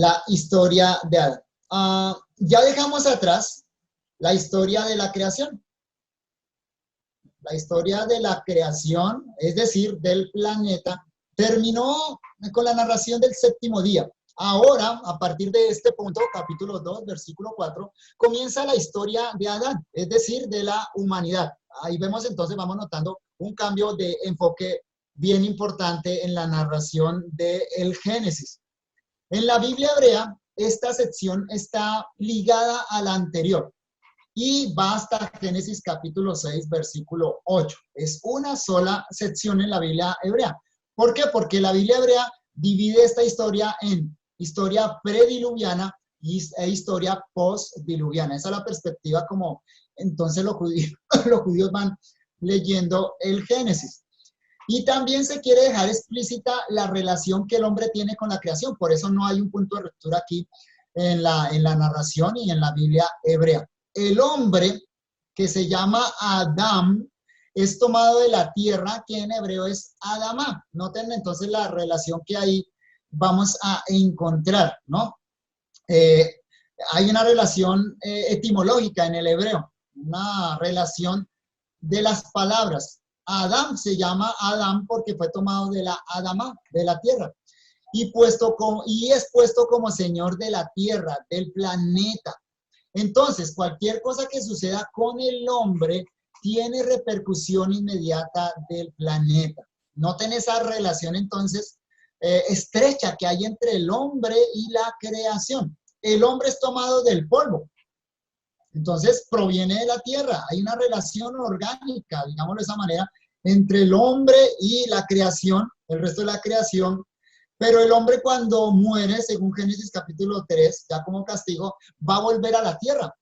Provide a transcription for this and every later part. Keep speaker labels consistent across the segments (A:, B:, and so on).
A: la historia de Adán. Ya dejamos atrás la historia de la creación. La historia de la creación, es decir, del planeta, terminó con la narración del séptimo día. Ahora, a partir de este punto, capítulo 2, versículo 4, comienza la historia de Adán, es decir, de la humanidad. Ahí vemos entonces, vamos notando un cambio de enfoque bien importante en la narración del Génesis. En la Biblia hebrea, esta sección está ligada a la anterior y va hasta Génesis capítulo 6, versículo 8. Es una sola sección en la Biblia hebrea. ¿Por qué? Porque la Biblia hebrea divide esta historia en historia prediluviana e historia postdiluviana. Esa es la perspectiva como entonces los judíos van leyendo el Génesis. Y también se quiere dejar explícita la relación que el hombre tiene con la creación. Por eso no hay un punto de ruptura aquí en la narración y en la Biblia hebrea. El hombre, que se llama Adán, es tomado de la tierra, que en hebreo es Adamá. Noten entonces la relación que ahí vamos a encontrar, ¿no? Hay una relación etimológica en el hebreo, una relación de las palabras. Adán se llama Adán porque fue tomado de la Adamá, de la tierra, y es puesto como señor de la tierra, del planeta. Entonces, cualquier cosa que suceda con el hombre tiene repercusión inmediata del planeta. Noten esa relación entonces estrecha que hay entre el hombre y la creación. El hombre es tomado del polvo, entonces proviene de la tierra. Hay una relación orgánica, digámoslo de esa manera, entre el hombre y la creación, el resto de la creación. Pero el hombre cuando muere, según Génesis capítulo 3, ya como castigo, va a volver a la tierra.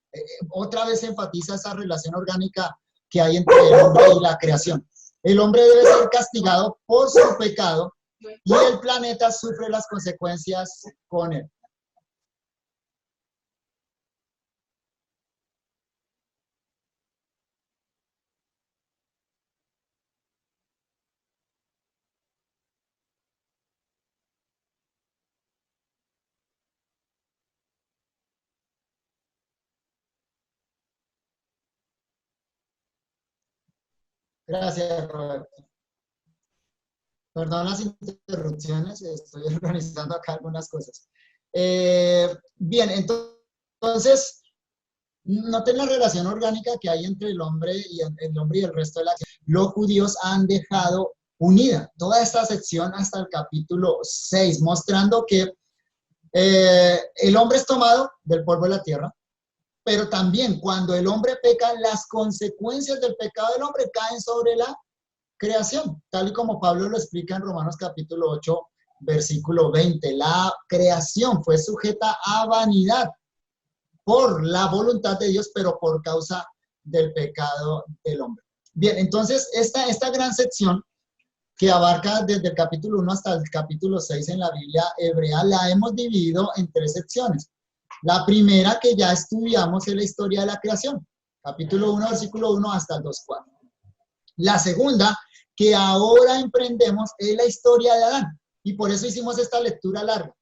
A: Otra vez se enfatiza esa relación orgánica que hay entre el hombre y la creación. El hombre debe ser castigado por su pecado y el planeta sufre las consecuencias con él. Gracias, Roberto. Perdón las interrupciones, estoy organizando acá algunas cosas. Bien, entonces, noten la relación orgánica que hay entre el hombre y el resto de la creación. Los judíos han dejado unida toda esta sección hasta el capítulo 6, mostrando que el hombre es tomado del polvo de la tierra, pero también cuando el hombre peca, las consecuencias del pecado del hombre caen sobre la creación, tal y como Pablo lo explica en Romanos capítulo 8, versículo 20. La creación fue sujeta a vanidad por la voluntad de Dios, pero por causa del pecado del hombre. Bien, entonces esta gran sección que abarca desde el capítulo 1 hasta el capítulo 6 en la Biblia hebrea, la hemos dividido en 3 secciones. La primera que ya estudiamos es la historia de la creación, capítulo 1, versículo 1 hasta el 2:4. La segunda que ahora emprendemos es la historia de Adán, y por eso hicimos esta lectura larga,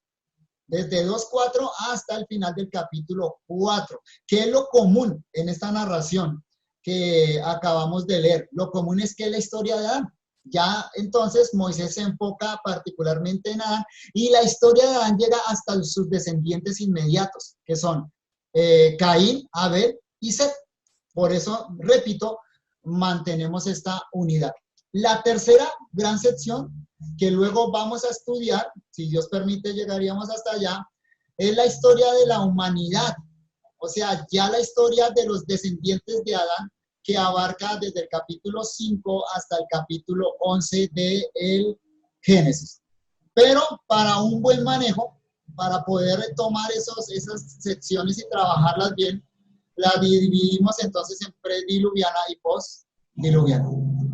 A: desde 2:4 hasta el final del capítulo 4. ¿Qué es lo común en esta narración que acabamos de leer? Lo común es que es la historia de Adán. Ya entonces Moisés se enfoca particularmente en Adán, y la historia de Adán llega hasta sus descendientes inmediatos, que son Caín, Abel y Set. Por eso, repito, mantenemos esta unidad. La tercera gran sección, que luego vamos a estudiar, si Dios permite llegaríamos hasta allá, es la historia de la humanidad. O sea, ya la historia de los descendientes de Adán, que abarca desde el capítulo 5 hasta el capítulo 11 del Génesis. Pero para un buen manejo, para poder tomar esas secciones y trabajarlas bien, las dividimos entonces en prediluviana y postdiluviana.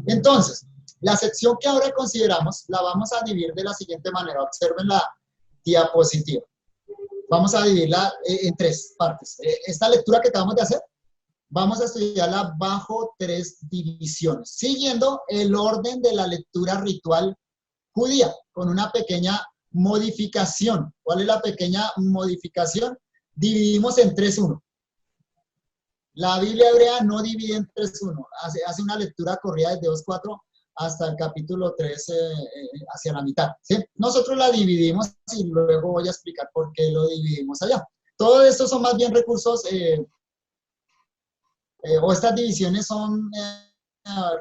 A: Entonces, la sección que ahora consideramos la vamos a dividir de la siguiente manera. Observen la diapositiva. Vamos a dividirla en 3 partes. Esta lectura que acabamos de hacer, vamos a estudiarla bajo 3 divisiones, siguiendo el orden de la lectura ritual judía, con una pequeña modificación. ¿Cuál es la pequeña modificación? Dividimos en 3:1. La Biblia hebrea no divide en 3:1, hace una lectura corrida desde 2:4 hasta el capítulo 3 hacia la mitad, ¿sí? Nosotros la dividimos y luego voy a explicar por qué lo dividimos allá. Todo esto son más bien recursos, o estas divisiones son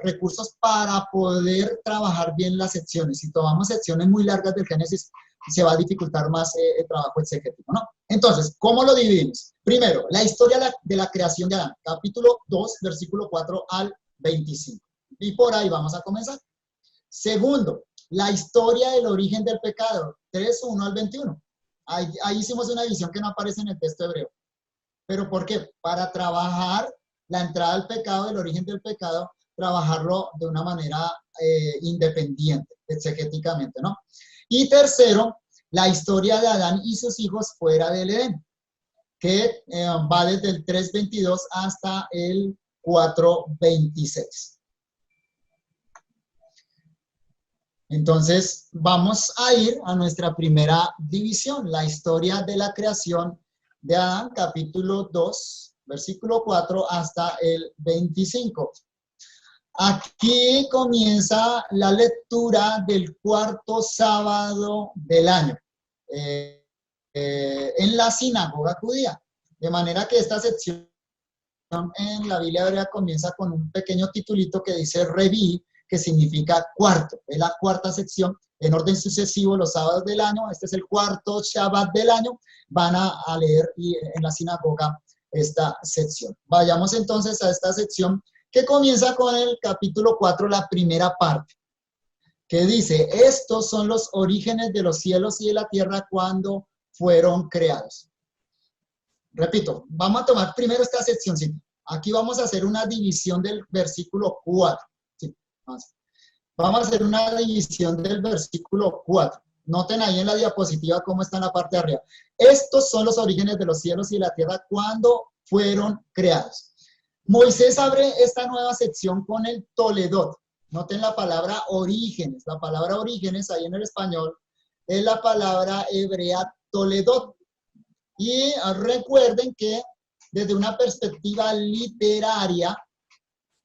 A: recursos para poder trabajar bien las secciones. Si tomamos secciones muy largas del Génesis, se va a dificultar más el trabajo exegético, ¿no? Entonces, ¿cómo lo dividimos? Primero, la historia de la creación de Adán, capítulo 2, versículo 4 al 25. Y por ahí vamos a comenzar. Segundo, la historia del origen del pecado, 3:1 al 21. Ahí hicimos una división que no aparece en el texto hebreo. ¿Pero por qué? Para trabajar la entrada al pecado, el origen del pecado, trabajarlo de una manera independiente, exegéticamente, ¿no? Y tercero, la historia de Adán y sus hijos fuera del Edén, que va desde el 3:22 hasta el 4:26. Entonces, vamos a ir a nuestra primera división, la historia de la creación de Adán, capítulo 2, versículo 4 hasta el 25. Aquí comienza la lectura del cuarto sábado del año en la sinagoga judía. De manera que esta sección en la Biblia hebrea comienza con un pequeño titulito que dice Reví, que significa cuarto. Es la cuarta sección en orden sucesivo los sábados del año. Este es el cuarto Shabbat del año. Van a leer en la sinagoga esta sección. Vayamos entonces a esta sección que comienza con el capítulo 4, la primera parte, que dice, estos son los orígenes de los cielos y de la tierra cuando fueron creados. Repito, vamos a tomar primero esta sección. ¿Sí? Aquí vamos a hacer una división del versículo 4. ¿Sí? Vamos a hacer una división del versículo 4. Noten ahí en la diapositiva cómo está en la parte de arriba. Estos son los orígenes de los cielos y de la tierra cuando fueron creados. Moisés abre esta nueva sección con el Toledot. Noten la palabra orígenes. La palabra orígenes ahí en el español es la palabra hebrea Toledot. Y recuerden que desde una perspectiva literaria,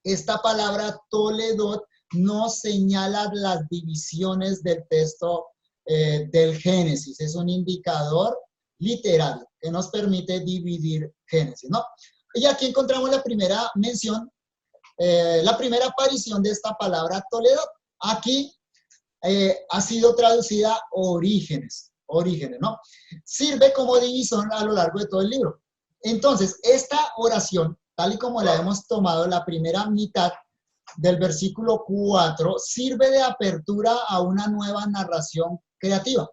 A: esta palabra Toledot no señala las divisiones del texto del Génesis. Es un indicador literario que nos permite dividir Génesis, ¿no? Y aquí encontramos la primera mención, la primera aparición de esta palabra Toledot. Aquí ha sido traducida orígenes, ¿no? Sirve como divisor a lo largo de todo el libro. Entonces, esta oración, tal y como la hemos tomado, la primera mitad del versículo 4, sirve de apertura a una nueva narración creativa.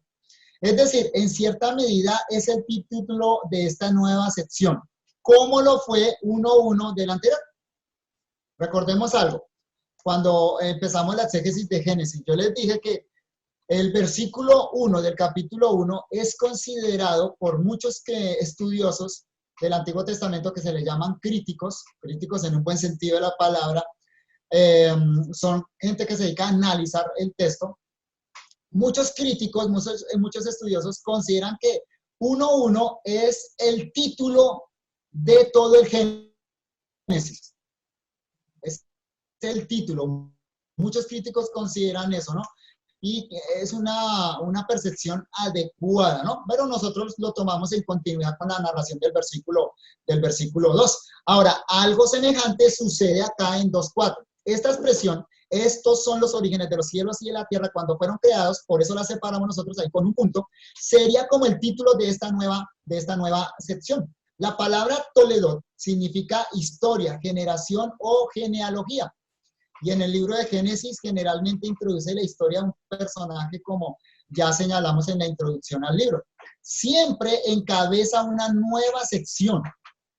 A: Es decir, en cierta medida es el título de esta nueva sección. ¿Cómo lo fue 1:1 del anterior? Recordemos algo. Cuando empezamos la exégesis de Génesis, yo les dije que el versículo 1 del capítulo 1 es considerado por muchos estudiosos del Antiguo Testamento que se le llaman críticos en un buen sentido de la palabra, son gente que se dedica a analizar el texto. Muchos críticos, muchos estudiosos consideran que 1:1 es el título de todo el Génesis. Es el título. Muchos críticos consideran eso, ¿no? Y es una percepción adecuada, ¿no? Pero nosotros lo tomamos en continuidad con la narración del versículo 2. Ahora, algo semejante sucede acá en 2:4. Esta expresión, estos son los orígenes de los cielos y de la tierra cuando fueron creados, por eso la separamos nosotros ahí con un punto, sería como el título de esta nueva sección. La palabra Toledot significa historia, generación o genealogía. Y en el libro de Génesis generalmente introduce la historia de un personaje como ya señalamos en la introducción al libro. Siempre encabeza una nueva sección,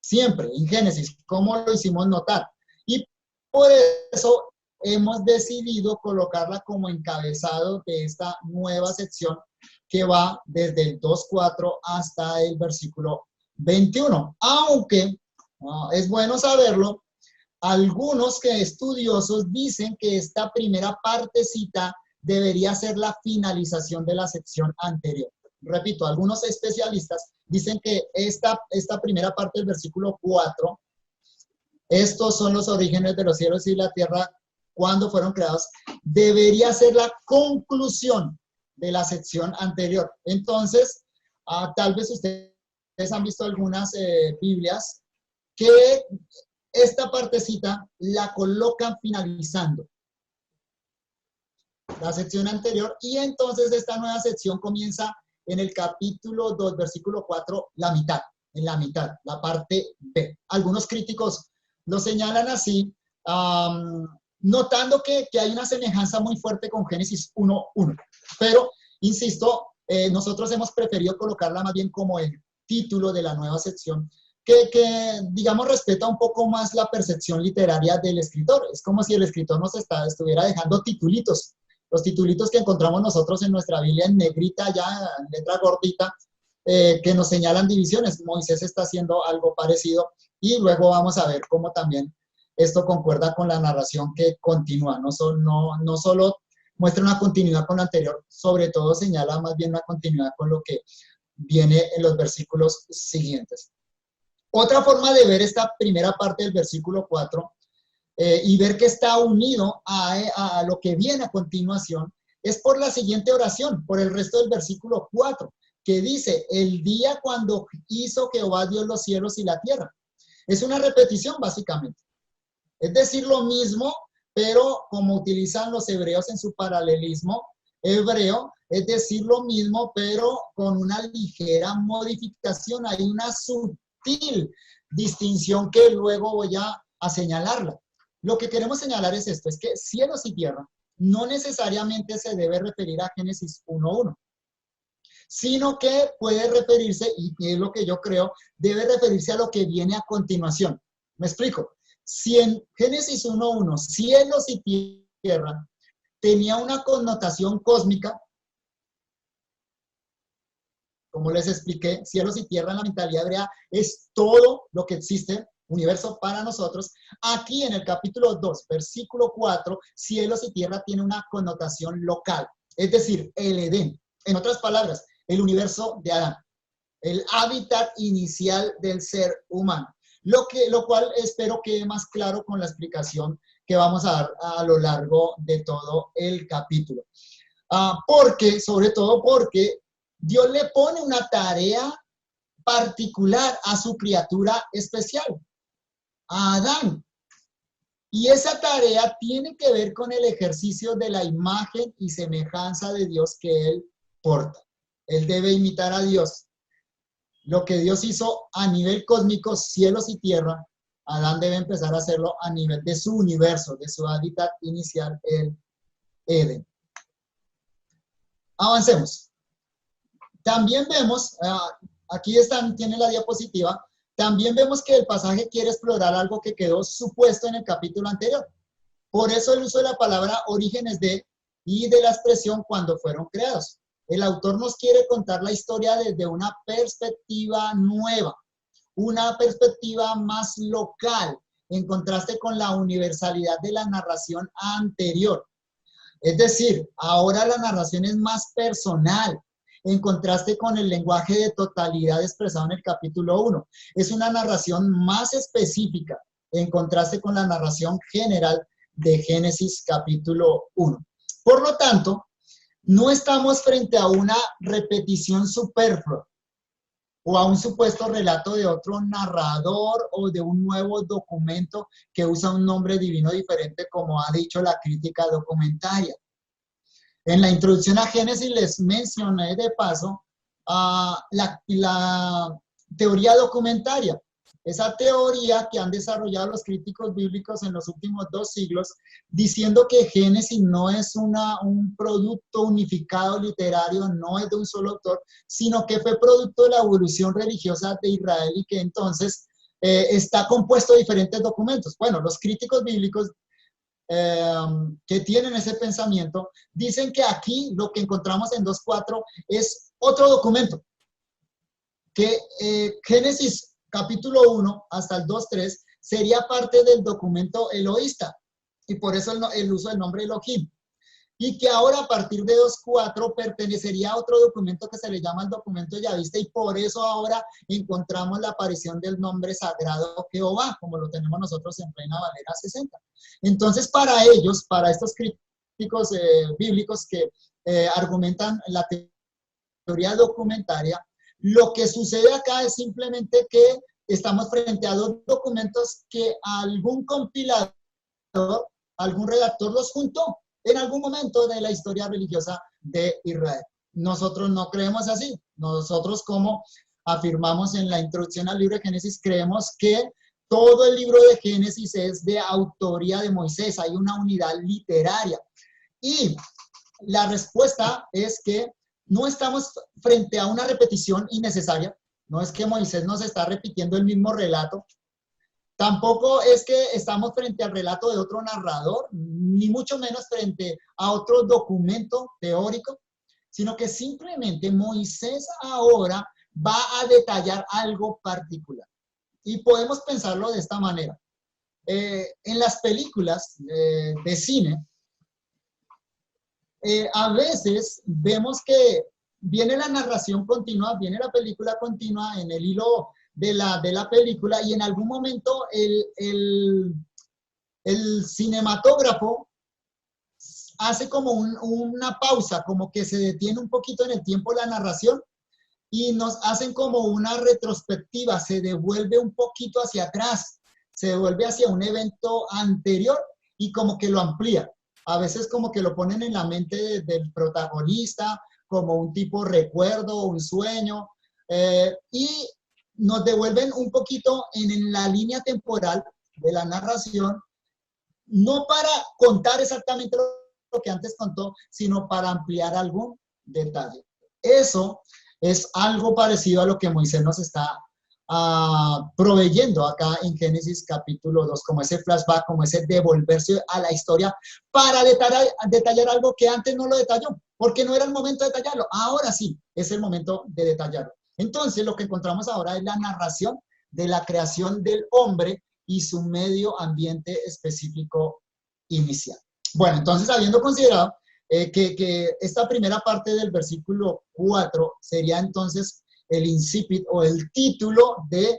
A: siempre en Génesis, como lo hicimos notar. Y por eso hemos decidido colocarla como encabezado de esta nueva sección que va desde el 2:4 hasta el versículo 21. Aunque es bueno saberlo, algunos estudiosos dicen que esta primera partecita debería ser la finalización de la sección anterior. Repito, algunos especialistas dicen que esta primera parte del versículo 4, estos son los orígenes de los cielos y la tierra cuando fueron creados, debería ser la conclusión de la sección anterior. Entonces, tal vez ustedes han visto algunas Biblias que esta partecita la colocan finalizando la sección anterior, y entonces esta nueva sección comienza en el capítulo 2, versículo 4, la mitad, en la mitad, la parte B. Algunos críticos lo señalan así, notando que hay una semejanza muy fuerte con Génesis 1:1. Pero, insisto, nosotros hemos preferido colocarla más bien como el título de la nueva sección, que digamos, respeta un poco más la percepción literaria del escritor. Es como si el escritor nos estuviera dejando titulitos. Los titulitos que encontramos nosotros en nuestra Biblia en negrita, ya en letra gordita, que nos señalan divisiones. Moisés está haciendo algo parecido, y luego vamos a ver cómo también esto concuerda con la narración que continúa. No solo muestra una continuidad con lo anterior, sobre todo señala más bien una continuidad con lo que viene en los versículos siguientes. Otra forma de ver esta primera parte del versículo 4 y ver que está unido a lo que viene a continuación es por la siguiente oración, por el resto del versículo 4, que dice: el día cuando hizo Jehová Dios los cielos y la tierra. Es una repetición básicamente. Es decir, lo mismo, pero como utilizan los hebreos en su paralelismo hebreo, es decir, lo mismo, pero con una ligera modificación. Hay una sutil distinción que luego voy a señalarla. Lo que queremos señalar es esto, es que cielos y tierra no necesariamente se debe referir a Génesis 1:1, sino que puede referirse, y es lo que yo creo, debe referirse a lo que viene a continuación. Me explico. Si en Génesis 1:1, cielos y tierra, tenía una connotación cósmica, como les expliqué, cielos y tierra en la mentalidad hebrea es todo lo que existe, universo para nosotros. Aquí en el capítulo 2, versículo 4, cielos y tierra tiene una connotación local, es decir, el Edén. En otras palabras, el universo de Adán, el hábitat inicial del ser humano. Lo cual espero quede más claro con la explicación que vamos a dar a lo largo de todo el capítulo. Sobre todo porque Dios le pone una tarea particular a su criatura especial, a Adán. Y esa tarea tiene que ver con el ejercicio de la imagen y semejanza de Dios que él porta. Él debe imitar a Dios. Lo que Dios hizo a nivel cósmico, cielos y tierra, Adán debe empezar a hacerlo a nivel de su universo, de su hábitat inicial, el Edén. Avancemos. También vemos, aquí tiene la diapositiva, también vemos que el pasaje quiere explorar algo que quedó supuesto en el capítulo anterior. Por eso el uso de la palabra orígenes de y de la expresión cuando fueron creados. El autor nos quiere contar la historia desde una perspectiva nueva, una perspectiva más local, en contraste con la universalidad de la narración anterior. Es decir, ahora la narración es más personal, en contraste con el lenguaje de totalidad expresado en el capítulo 1. Es una narración más específica, en contraste con la narración general de Génesis capítulo 1. Por lo tanto, no estamos frente a una repetición superflua o a un supuesto relato de otro narrador o de un nuevo documento que usa un nombre divino diferente, como ha dicho la crítica documentaria. En la introducción a Génesis les mencioné de paso la teoría documentaria. Esa teoría que han desarrollado los críticos bíblicos en los últimos 2 siglos, diciendo que Génesis no es un producto unificado literario, no es de un solo autor, sino que fue producto de la evolución religiosa de Israel y que entonces está compuesto de diferentes documentos. Bueno, los críticos bíblicos que tienen ese pensamiento dicen que aquí lo que encontramos en 2.4 es otro documento, que Génesis capítulo 1 hasta el 2.3 sería parte del documento eloísta, y por eso el uso del nombre Elohim. y que ahora a partir de 2.4 pertenecería a otro documento que se le llama el documento Yahviste, y por eso ahora encontramos la aparición del nombre sagrado Jehová, como lo tenemos nosotros en Reina Valera 60. Entonces, para ellos, para estos críticos bíblicos que argumentan la teoría documentaria, lo que sucede acá es simplemente que estamos frente a dos documentos que algún compilador, algún redactor los juntó en algún momento de la historia religiosa de Israel. Nosotros no creemos así. Nosotros, como afirmamos en la introducción al libro de Génesis, creemos que todo el libro de Génesis es de autoría de Moisés. Hay una unidad literaria. Y la respuesta es que no estamos frente a una repetición innecesaria. No es que Moisés nos está repitiendo el mismo relato. Tampoco es que estamos frente al relato de otro narrador, ni mucho menos frente a otro documento teórico, sino que simplemente Moisés ahora va a detallar algo particular. Y podemos pensarlo de esta manera. En las películas de cine, a veces vemos que viene la narración continua, viene la película continua en el hilo de la película, y en algún momento el cinematógrafo hace como una pausa, como que se detiene un poquito en el tiempo la narración y nos hacen como una retrospectiva, se devuelve un poquito hacia atrás, se devuelve hacia un evento anterior y como que lo amplía. A veces como que lo ponen en la mente del protagonista, como un tipo recuerdo, un sueño, y nos devuelven un poquito en la línea temporal de la narración, no para contar exactamente lo que antes contó, sino para ampliar algún detalle. Eso es algo parecido a lo que Moisés nos está proveyendo acá en Génesis capítulo 2, como ese flashback, como ese devolverse a la historia para detallar algo que antes no lo detalló, porque no era el momento de detallarlo. Ahora sí, es el momento de detallarlo. Entonces, lo que encontramos ahora es la narración de la creación del hombre y su medio ambiente específico inicial. Bueno, entonces, habiendo considerado que esta primera parte del versículo 4 sería entonces el incipit o el título de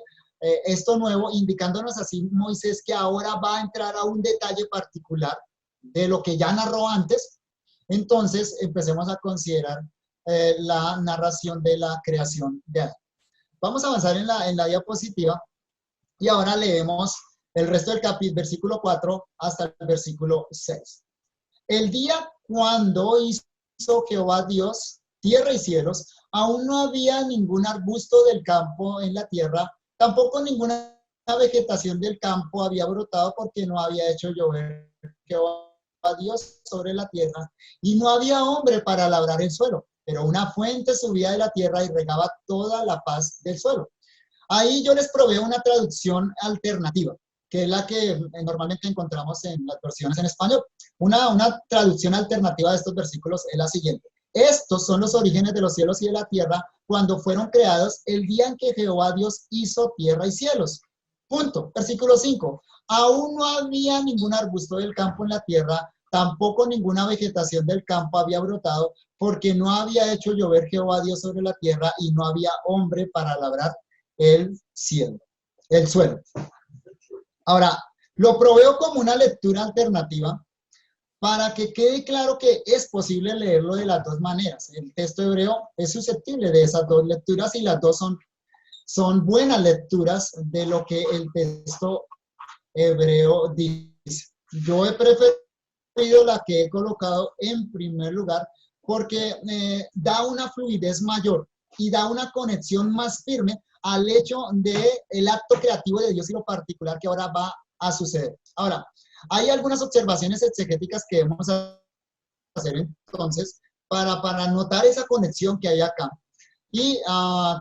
A: esto nuevo, indicándonos así Moisés que ahora va a entrar a un detalle particular de lo que ya narró antes. Entonces, empecemos a considerar la narración de la creación de Adán. Vamos a avanzar en la diapositiva y ahora leemos el resto del capítulo, versículo 4 hasta el versículo 6. El día cuando hizo Jehová Dios tierra y cielos, aún no había ningún arbusto del campo en la tierra, tampoco ninguna vegetación del campo había brotado, porque no había hecho llover Jehová Dios sobre la tierra, y no había hombre para labrar el suelo, pero una fuente subía de la tierra y regaba toda la faz del suelo. Ahí yo les proveo una traducción alternativa, que es la que normalmente encontramos en las versiones en español. Una traducción alternativa de estos versículos es la siguiente: estos son los orígenes de los cielos y de la tierra cuando fueron creados el día en que Jehová Dios hizo tierra y cielos. Punto. Versículo 5. Aún no había ningún arbusto del campo en la tierra, tampoco ninguna vegetación del campo había brotado, porque no había hecho llover Jehová Dios sobre la tierra y no había hombre para labrar el suelo. Ahora, lo proveo como una lectura alternativa para que quede claro que es posible leerlo de las dos maneras. El texto hebreo es susceptible de esas dos lecturas y las dos son buenas lecturas de lo que el texto hebreo dice. Yo he preferido la que he colocado en primer lugar porque da una fluidez mayor y da una conexión más firme al hecho del acto creativo de Dios y lo particular que ahora va a suceder. Ahora, hay algunas observaciones exegéticas que debemos hacer entonces para notar esa conexión que hay acá. Y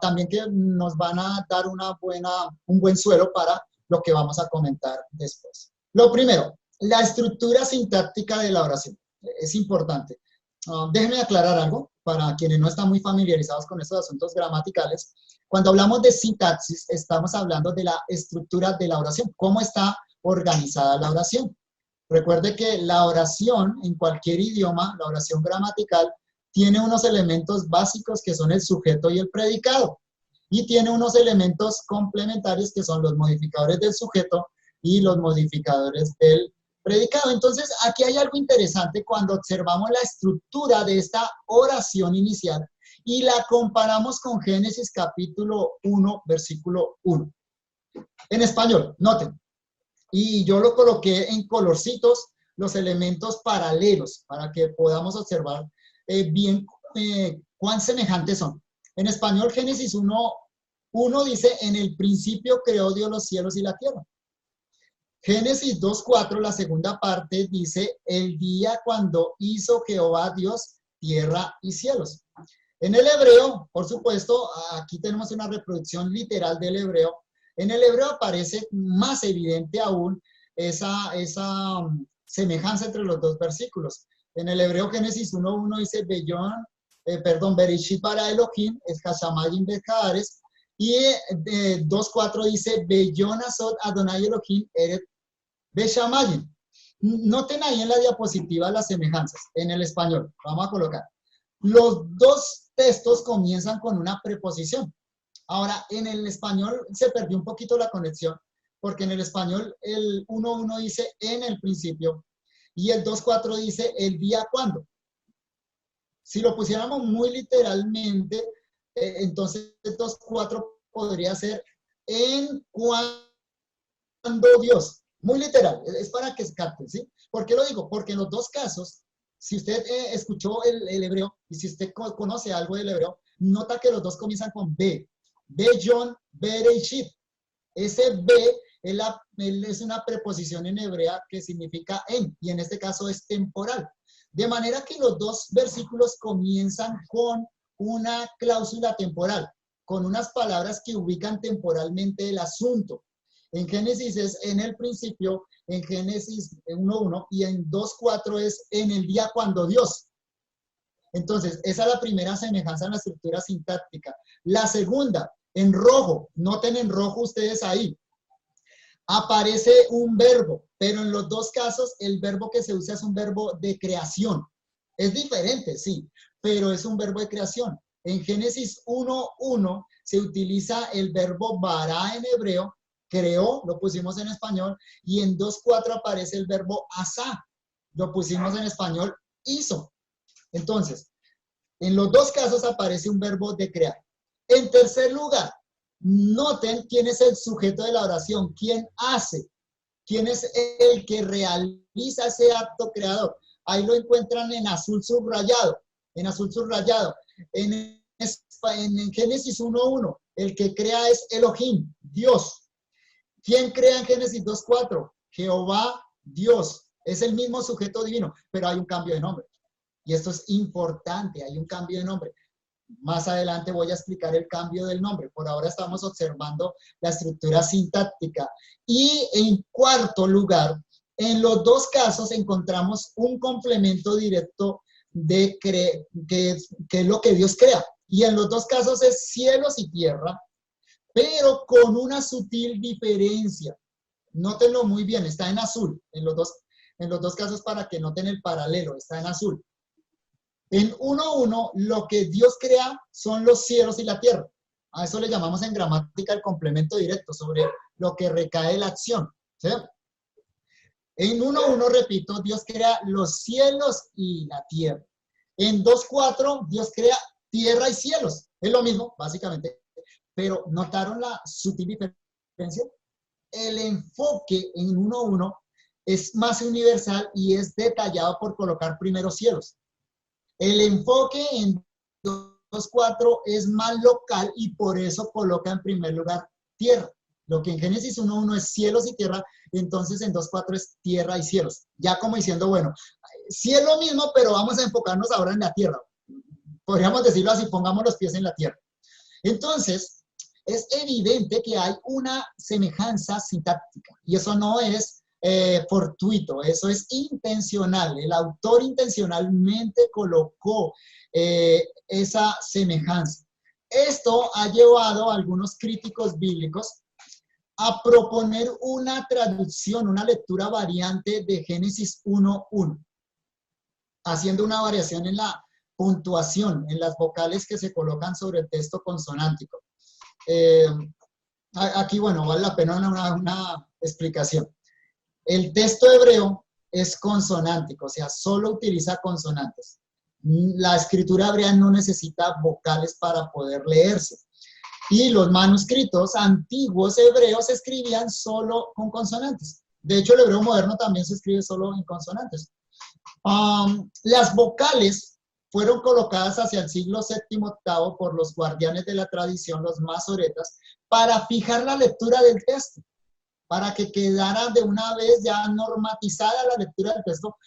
A: también que nos van a dar un buen suelo para lo que vamos a comentar después. Lo primero, la estructura sintáctica de la oración. Es importante. Déjenme aclarar algo para quienes no están muy familiarizados con estos asuntos gramaticales. Cuando hablamos de sintaxis, estamos hablando de la estructura de la oración, cómo está organizada la oración. Recuerde que la oración en cualquier idioma, la oración gramatical, tiene unos elementos básicos que son el sujeto y el predicado. Y tiene unos elementos complementarios que son los modificadores del sujeto y los modificadores del predicado. Entonces, aquí hay algo interesante cuando observamos la estructura de esta oración inicial y la comparamos con Génesis capítulo 1, versículo 1. En español, noten. Y yo lo coloqué en colorcitos, los elementos paralelos, para que podamos observar bien cuán semejantes son. En español, Génesis 1 dice, en el principio creó Dios los cielos y la tierra. Génesis 2:4, la segunda parte, dice, el día cuando hizo Jehová Dios tierra y cielos. En el hebreo, por supuesto, aquí tenemos una reproducción literal del hebreo. En el hebreo aparece más evidente aún esa semejanza entre los dos versículos. En el hebreo Génesis 1:1 dice, Bereshit bara Elohim, es Hashamayim Bekares, y 2:4 dice, Beyón asot Adonai Elohim eret Beshamayim. Noten ahí en la diapositiva las semejanzas en el español. Vamos a colocar. Los dos textos comienzan con una preposición. Ahora, en el español se perdió un poquito la conexión, porque en el español el 1:1 dice en el principio y el 2:4 dice el día cuando. Si lo pusiéramos muy literalmente, entonces el 2:4 podría ser en cuando Dios. Muy literal, es para que se capten, ¿sí? ¿Por qué lo digo? Porque en los dos casos, si usted escuchó el hebreo y si usted conoce algo del hebreo, nota que los dos comienzan con B. Beyón, Bereshit. Ese B es una preposición en hebrea que significa en, y en este caso es temporal. De manera que los dos versículos comienzan con una cláusula temporal, con unas palabras que ubican temporalmente el asunto. En Génesis es en el principio, en Génesis 1:1 y en 2:4 es en el día cuando Dios. Entonces, esa es la primera semejanza en la estructura sintáctica. La segunda, en rojo, noten en rojo ustedes ahí, aparece un verbo, pero en los dos casos el verbo que se usa es un verbo de creación. Es diferente, sí, pero es un verbo de creación. En Génesis 1:1 se utiliza el verbo bara en hebreo, creó, lo pusimos en español, y en 2:4 aparece el verbo asá, lo pusimos en español, hizo. Entonces, en los dos casos aparece un verbo de crear. En tercer lugar, noten quién es el sujeto de la oración, quién hace, quién es el que realiza ese acto creador. Ahí lo encuentran en azul subrayado, en azul subrayado. En Génesis 1:1, el que crea es Elohim, Dios. ¿Quién crea en Génesis 2:4? Jehová, Dios. Es el mismo sujeto divino, pero hay un cambio de nombre. Y esto es importante, hay un cambio de nombre. Más adelante voy a explicar el cambio del nombre. Por ahora estamos observando la estructura sintáctica. Y en cuarto lugar, en los dos casos encontramos un complemento directo de que es lo que Dios crea. Y en los dos casos es cielos y tierra, pero con una sutil diferencia. Nótenlo muy bien, está en azul, en los dos casos para que noten el paralelo, está en azul. En 1:1, lo que Dios crea son los cielos y la tierra. A eso le llamamos en gramática el complemento directo, sobre lo que recae la acción. ¿Sí? En 1:1, repito, Dios crea los cielos y la tierra. En 2:4, Dios crea tierra y cielos. Es lo mismo, básicamente. Pero ¿notaron la sutil diferencia? El enfoque en 1:1 es más universal y es detallado por colocar primero cielos. El enfoque en 2:4 es más local y por eso coloca en primer lugar tierra. Lo que en Génesis 1:1 es cielos y tierra, entonces en 2:4 es tierra y cielos. Ya como diciendo, bueno, sí es lo mismo, pero vamos a enfocarnos ahora en la tierra. Podríamos decirlo así, pongamos los pies en la tierra. Entonces, es evidente que hay una semejanza sintáctica y eso no es fortuito, eso es intencional. El autor intencionalmente colocó esa semejanza. Esto ha llevado a algunos críticos bíblicos a proponer una traducción, una lectura variante de Génesis 1:1, haciendo una variación en la puntuación, en las vocales que se colocan sobre el texto consonántico. Aquí, bueno, vale la pena una explicación. El texto hebreo es consonántico, o sea, solo utiliza consonantes. La escritura hebrea no necesita vocales para poder leerse. Y los manuscritos antiguos hebreos se escribían solo con consonantes. De hecho, el hebreo moderno también se escribe solo en consonantes. Las vocales fueron colocadas hacia el siglo VII-VIII por los guardianes de la tradición, los masoretas, para fijar la lectura del texto, para que quedara de una vez ya normatizada la lectura del texto,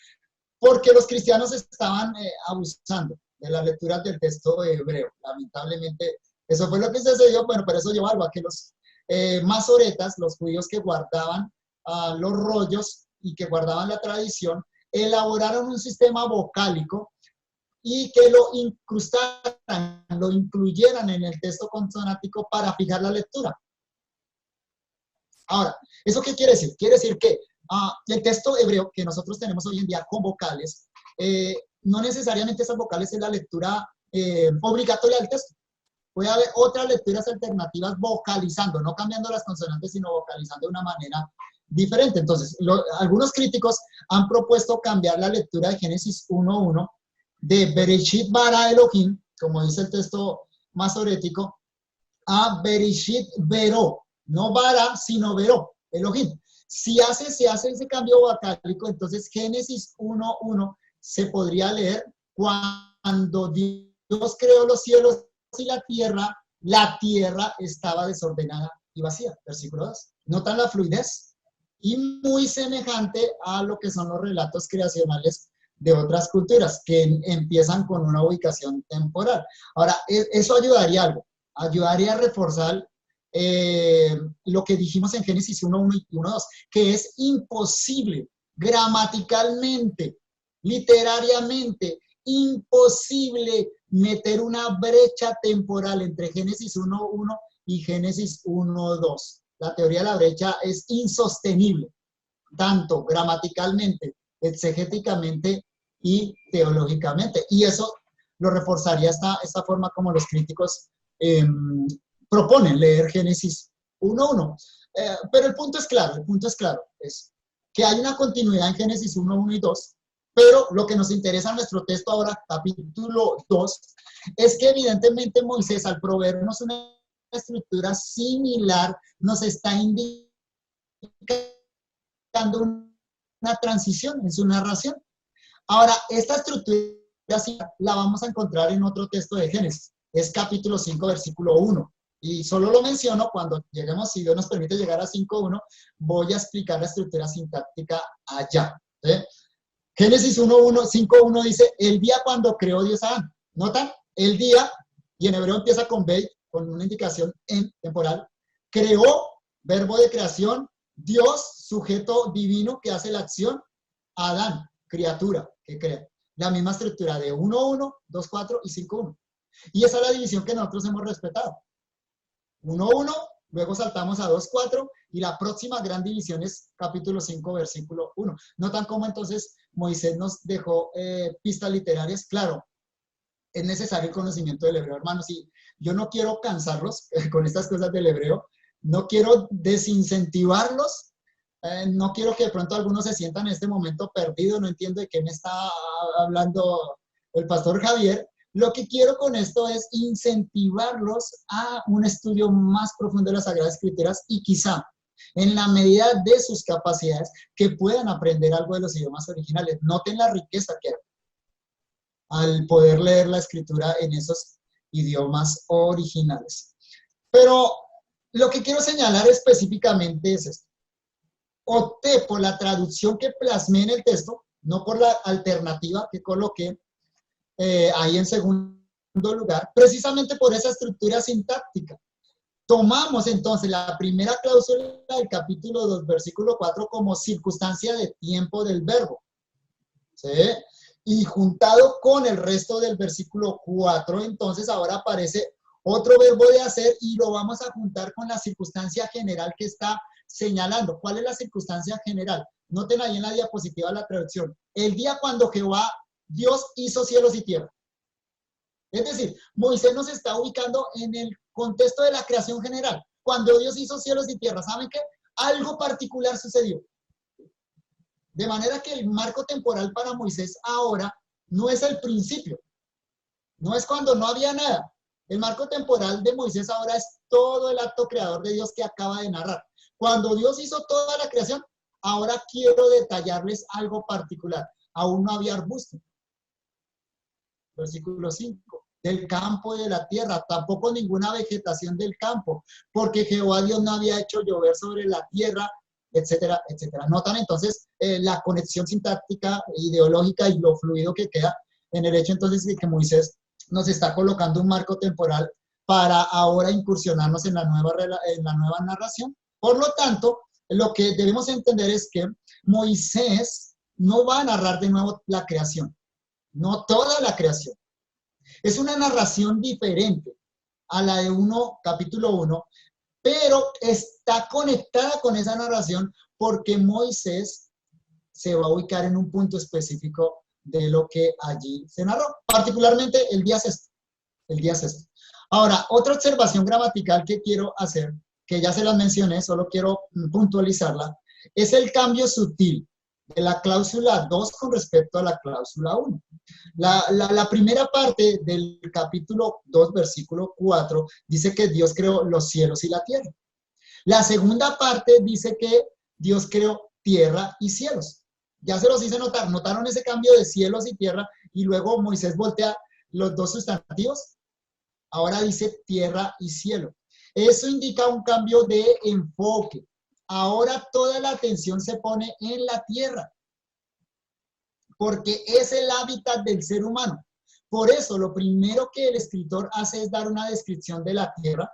A: porque los cristianos estaban abusando de la lectura del texto hebreo. Lamentablemente, eso fue lo que sucedió. Bueno, pero eso llevó algo a que los masoretas, los judíos que guardaban los rollos y que guardaban la tradición, elaboraron un sistema vocálico y que lo incrustaran, lo incluyeran en el texto consonántico para fijar la lectura. Ahora, ¿eso qué quiere decir? Quiere decir que el texto hebreo que nosotros tenemos hoy en día con vocales, no necesariamente esas vocales es la lectura obligatoria del texto. Puede haber otras lecturas alternativas vocalizando, no cambiando las consonantes, sino vocalizando de una manera diferente. Entonces, algunos críticos han propuesto cambiar la lectura de Génesis 1:1 de Bereshit bara Elohim, como dice el texto masorético, a Bereshit veró, no bara, sino veró, Elohim. Si se hace ese cambio vocálico, entonces Génesis 1:1 se podría leer: cuando Dios creó los cielos y la tierra estaba desordenada y vacía. Versículo 2. ¿Notan la fluidez? Y muy semejante a lo que son los relatos creacionales de otras culturas, que empiezan con una ubicación temporal. Ahora, eso ayudaría algo, ayudaría a reforzar lo que dijimos en Génesis 1:1 y 1:2, que es imposible gramaticalmente, literariamente, imposible meter una brecha temporal entre Génesis 1:1 y Génesis 1:2. La teoría de la brecha es insostenible, tanto gramaticalmente, exegéticamente y teológicamente. Y eso lo reforzaría esta forma como los críticos proponen leer Génesis 1:1. Pero el punto es claro, es que hay una continuidad en Génesis 1:1 y 2, pero lo que nos interesa en nuestro texto ahora, capítulo 2, es que evidentemente Moisés, al proveernos una estructura similar, nos está indicando una transición en su narración. Ahora, esta estructura la vamos a encontrar en otro texto de Génesis, es capítulo 5, versículo 1. Y solo lo menciono cuando lleguemos, si Dios nos permite llegar a 5:1, voy a explicar la estructura sintáctica allá. ¿Sí? Génesis 5:1 dice, el día cuando creó Dios a Adán. ¿Notan? El día, y en hebreo empieza con Beit, con una indicación en temporal. Creó, verbo de creación, Dios, sujeto divino que hace la acción, Adán, criatura que crea. La misma estructura de 1:1, 2:4 y 5:1. Y esa es la división que nosotros hemos respetado. 1:1, luego saltamos a 2:4 y la próxima gran división es capítulo 5, versículo 1. ¿Notan cómo entonces Moisés nos dejó pistas literarias? Claro, es necesario el conocimiento del hebreo, hermanos, y yo no quiero cansarlos con estas cosas del hebreo, no quiero desincentivarlos, no quiero que de pronto algunos se sientan en este momento perdidos, no entiendo de qué me está hablando el pastor Javier. Lo que quiero con esto es incentivarlos a un estudio más profundo de las Sagradas Escrituras y quizá, en la medida de sus capacidades, que puedan aprender algo de los idiomas originales. Noten la riqueza que hay al poder leer la Escritura en esos idiomas originales. Pero lo que quiero señalar específicamente es esto. Opté por la traducción que plasmé en el texto, no por la alternativa que coloqué ahí en segundo lugar, precisamente por esa estructura sintáctica. Tomamos entonces la primera cláusula del capítulo 2, versículo 4, como circunstancia de tiempo del verbo. ¿Sí? Y juntado con el resto del versículo 4, entonces ahora aparece otro verbo de hacer y lo vamos a juntar con la circunstancia general que está señalando. ¿Cuál es la circunstancia general? Noten ahí en la diapositiva la traducción. El día cuando Jehová, Dios, hizo cielos y tierra. Es decir, Moisés nos está ubicando en el contexto de la creación general. Cuando Dios hizo cielos y tierra, ¿saben qué? Algo particular sucedió. De manera que el marco temporal para Moisés ahora no es el principio, no es cuando no había nada. El marco temporal de Moisés ahora es todo el acto creador de Dios que acaba de narrar. Cuando Dios hizo toda la creación, ahora quiero detallarles algo particular. Aún no había arbusto. Versículo 5. Del campo y de la tierra, tampoco ninguna vegetación del campo, porque Jehová Dios no había hecho llover sobre la tierra, etcétera, etcétera. Notan entonces la conexión sintáctica, ideológica y lo fluido que queda en el hecho entonces de que Moisés nos está colocando un marco temporal para ahora incursionarnos en la nueva narración. Por lo tanto, lo que debemos entender es que Moisés no va a narrar de nuevo la creación, no toda la creación. Es una narración diferente a la de capítulo 1, pero está conectada con esa narración porque Moisés se va a ubicar en un punto específico de lo que allí se narró, particularmente el día sexto. El día sexto. Ahora, otra observación gramatical que quiero hacer, que ya se las mencioné, solo quiero puntualizarla, es el cambio sutil de la cláusula 2 con respecto a la cláusula 1. La primera parte del capítulo 2, versículo 4, dice que Dios creó los cielos y la tierra. La segunda parte dice que Dios creó tierra y cielos. Ya se los hice notar. ¿Notaron ese cambio de cielos y tierra? Y luego Moisés voltea los dos sustantivos. Ahora dice tierra y cielo. Eso indica un cambio de enfoque. Ahora toda la atención se pone en la tierra, porque es el hábitat del ser humano. Por eso, lo primero que el escritor hace es dar una descripción de la tierra,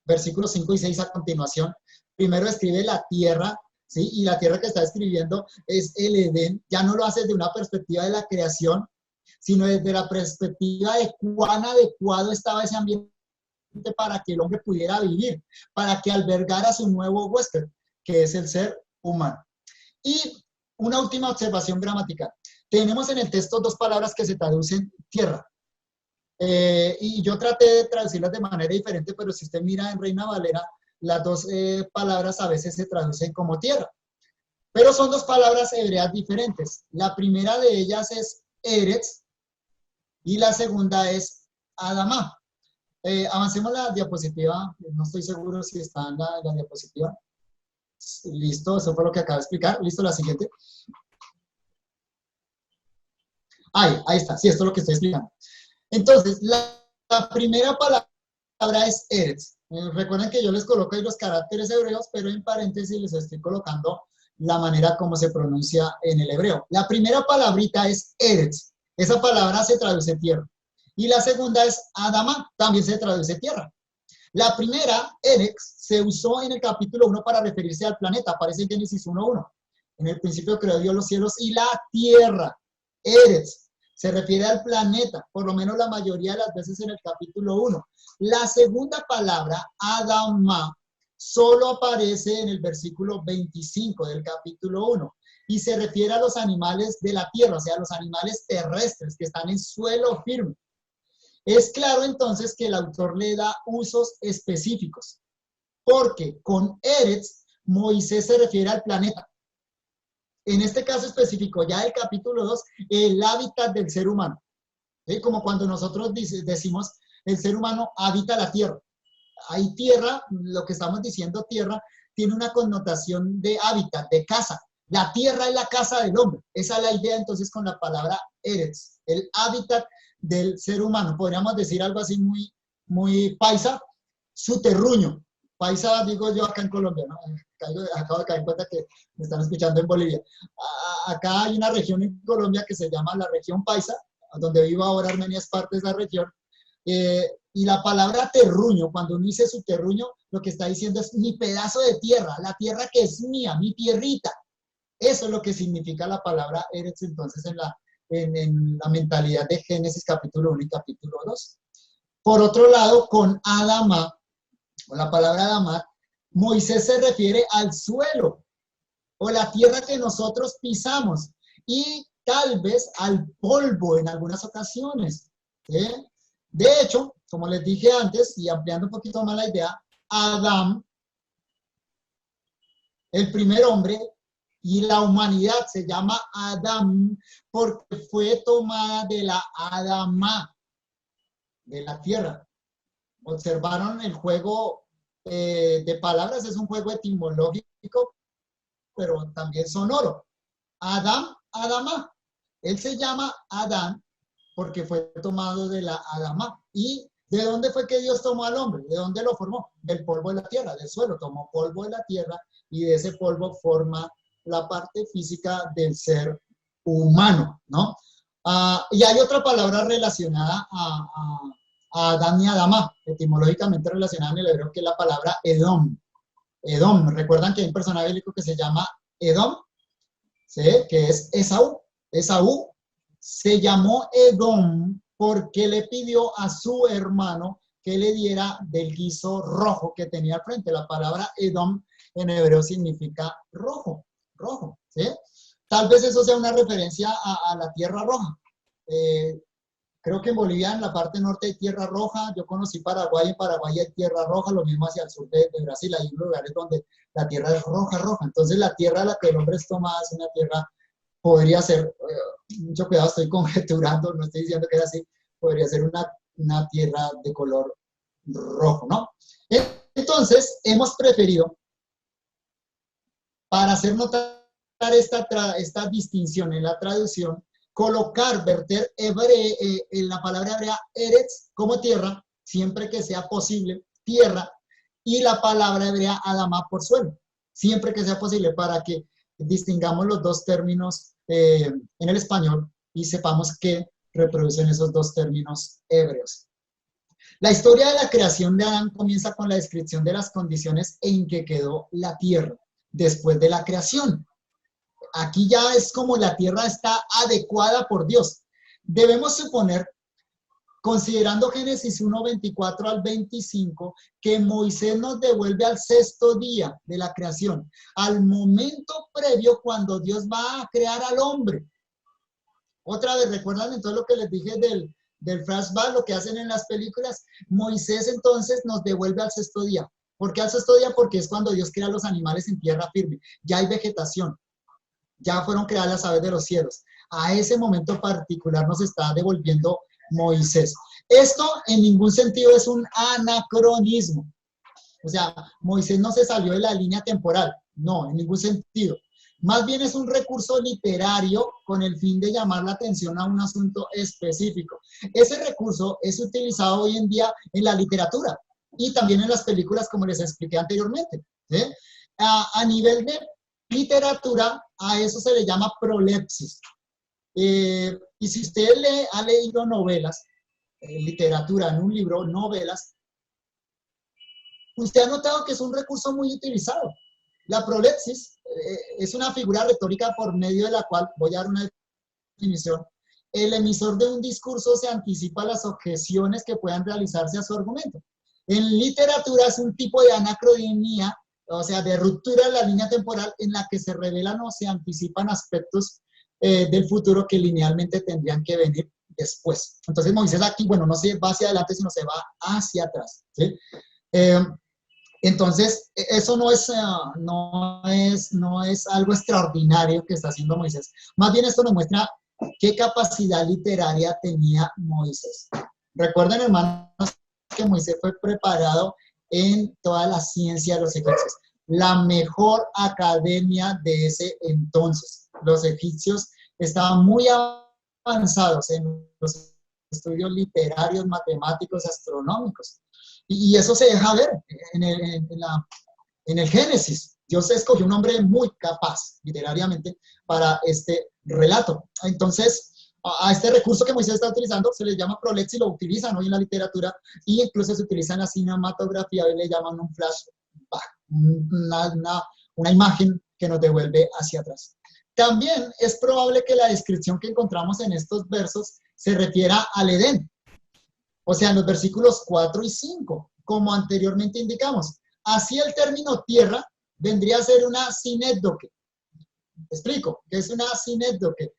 A: versículos 5 y 6 a continuación. Primero escribe la tierra, ¿sí? Y la tierra que está escribiendo es el Edén. Ya no lo hace desde una perspectiva de la creación, sino desde la perspectiva de cuán adecuado estaba ese ambiente para que el hombre pudiera vivir, para que albergara su nuevo huésped, que es el ser humano. Y una última observación gramatical. Tenemos en el texto dos palabras que se traducen tierra. Y yo traté de traducirlas de manera diferente, pero si usted mira en Reina Valera, las dos palabras a veces se traducen como tierra. Pero son dos palabras hebreas diferentes. La primera de ellas es Eretz y la segunda es Adamá. Avancemos la diapositiva. No estoy seguro si está en la diapositiva. Listo, eso fue lo que acabo de explicar. Listo, la siguiente. Ahí está. Sí, esto es lo que estoy explicando. Entonces, la primera palabra es Eretz. Recuerden que yo les coloco ahí los caracteres hebreos, pero en paréntesis les estoy colocando la manera como se pronuncia en el hebreo. La primera palabrita es Eretz. Esa palabra se traduce tierra. Y la segunda es Adamá, también se traduce tierra. La primera, Eretz, se usó en el capítulo 1 para referirse al planeta. Aparece en Génesis 1:1. En el principio creó Dios los cielos y la tierra. Eretz se refiere al planeta, por lo menos la mayoría de las veces en el capítulo 1. La segunda palabra, Adamá, solo aparece en el versículo 25 del capítulo 1 y se refiere a los animales de la tierra, o sea, los animales terrestres que están en suelo firme. Es claro entonces que el autor le da usos específicos, porque con Eretz, Moisés se refiere al planeta. En este caso específico, ya del capítulo 2, el hábitat del ser humano. ¿Sí? Como cuando nosotros decimos, el ser humano habita la tierra. Hay tierra, lo que estamos diciendo tierra, tiene una connotación de hábitat, de casa. La tierra es la casa del hombre. Esa es la idea entonces con la palabra Eretz, el hábitat del ser humano. Podríamos decir algo así muy paisa, su terruño. Paisa digo yo acá en Colombia, ¿no? Acabo de caer en cuenta que me están escuchando en Bolivia. Acá hay una región en Colombia que se llama la región Paisa, donde vivo ahora. Armenia es parte de esa región. Y la palabra terruño, cuando uno dice su terruño, lo que está diciendo es mi pedazo de tierra, la tierra que es mía, mi tierrita. Eso es lo que significa la palabra Eretz entonces en la mentalidad de Génesis capítulo 1 y capítulo 2. Por otro lado, con Adama, con la palabra Adama, Moisés se refiere al suelo o la tierra que nosotros pisamos y tal vez al polvo en algunas ocasiones. ¿Sí? De hecho, como les dije antes, y ampliando un poquito más la idea, Adán, el primer hombre, y la humanidad se llama Adán porque fue tomada de la Adama, de la tierra. Observaron el juego de palabras, es un juego etimológico, pero también sonoro. Adam, Adama. Él se llama Adán porque fue tomado de la Adama. ¿Y de dónde fue que Dios tomó al hombre? ¿De dónde lo formó? Del polvo de la tierra, del suelo. Tomó polvo de la tierra y de ese polvo forma la parte física del ser humano, ¿no? Y hay otra palabra relacionada a Adán y Adama, etimológicamente relacionada en el hebreo, que es la palabra Edom. Edom, ¿recuerdan que hay un personaje bíblico que se llama Edom? ¿Sí? Que es Esaú. Esaú se llamó Edom porque le pidió a su hermano que le diera del guiso rojo que tenía al frente. La palabra Edom en hebreo significa rojo, rojo, ¿sí? Tal vez eso sea una referencia a la tierra roja. Creo que en Bolivia, en la parte norte hay tierra roja. Yo conocí Paraguay, en Paraguay hay tierra roja, lo mismo hacia el sur de Brasil. Hay lugares donde la tierra es roja, roja. Entonces la tierra a la que el hombre es tomada es una tierra, podría ser, mucho cuidado, estoy conjeturando, no estoy diciendo que es así, podría ser una tierra de color rojo, ¿no? Entonces, hemos preferido, para hacer notar esta distinción en la traducción, colocar, verter en la palabra hebrea eretz como tierra, siempre que sea posible, tierra, y la palabra hebrea adama por suelo, siempre que sea posible, para que distingamos los dos términos en el español y sepamos qué reproducen esos dos términos hebreos. La historia de la creación de Adán comienza con la descripción de las condiciones en que quedó la tierra después de la creación. Aquí ya es como la tierra está adecuada por Dios. Debemos suponer, considerando Génesis 1, 24 al 25, que Moisés nos devuelve al sexto día de la creación, al momento previo cuando Dios va a crear al hombre. Otra vez, ¿recuerdan entonces lo que les dije del flashback, lo que hacen en las películas? Moisés entonces nos devuelve al sexto día. ¿Por qué al sexto día? Porque es cuando Dios crea los animales en tierra firme. Ya hay vegetación. Ya fueron creadas las aves de los cielos. A ese momento particular nos está devolviendo Moisés. Esto en ningún sentido es un anacronismo. O sea, Moisés no se salió de la línea temporal. No, en ningún sentido. Más bien es un recurso literario con el fin de llamar la atención a un asunto específico. Ese recurso es utilizado hoy en día en la literatura y también en las películas, como les expliqué anteriormente. ¿Sí? A nivel de literatura, a eso se le llama prolepsis. Y si usted ha leído novelas, literatura en un libro, novelas, usted ha notado que es un recurso muy utilizado. La prolepsis es una figura retórica por medio de la cual, voy a dar una definición, el emisor de un discurso se anticipa a las objeciones que puedan realizarse a su argumento. En literatura es un tipo de anacronía, o sea, de ruptura de la línea temporal en la que se revelan o se anticipan aspectos del futuro que linealmente tendrían que venir después. Entonces Moisés aquí, bueno, no se va hacia adelante, sino se va hacia atrás. ¿Sí? Entonces, eso no es algo extraordinario que está haciendo Moisés. Más bien esto nos muestra qué capacidad literaria tenía Moisés. Recuerden, hermanos, que Moisés fue preparado en toda la ciencia de los egipcios, la mejor academia de ese entonces. Los egipcios estaban muy avanzados en los estudios literarios, matemáticos, astronómicos. Y eso se deja ver en el Génesis. Dios escogió un hombre muy capaz literariamente para este relato. Entonces, a este recurso que Moisés está utilizando se le llama prolepsis, lo utilizan hoy en la literatura y incluso se utiliza en la cinematografía y le llaman un flashback, una imagen que nos devuelve hacia atrás. También es probable que la descripción que encontramos en estos versos se refiera al Edén, O sea, en los versículos 4 y 5, como anteriormente indicamos. Así el término tierra vendría a ser una sinédoque. Explico, ¿qué es una sinédoque?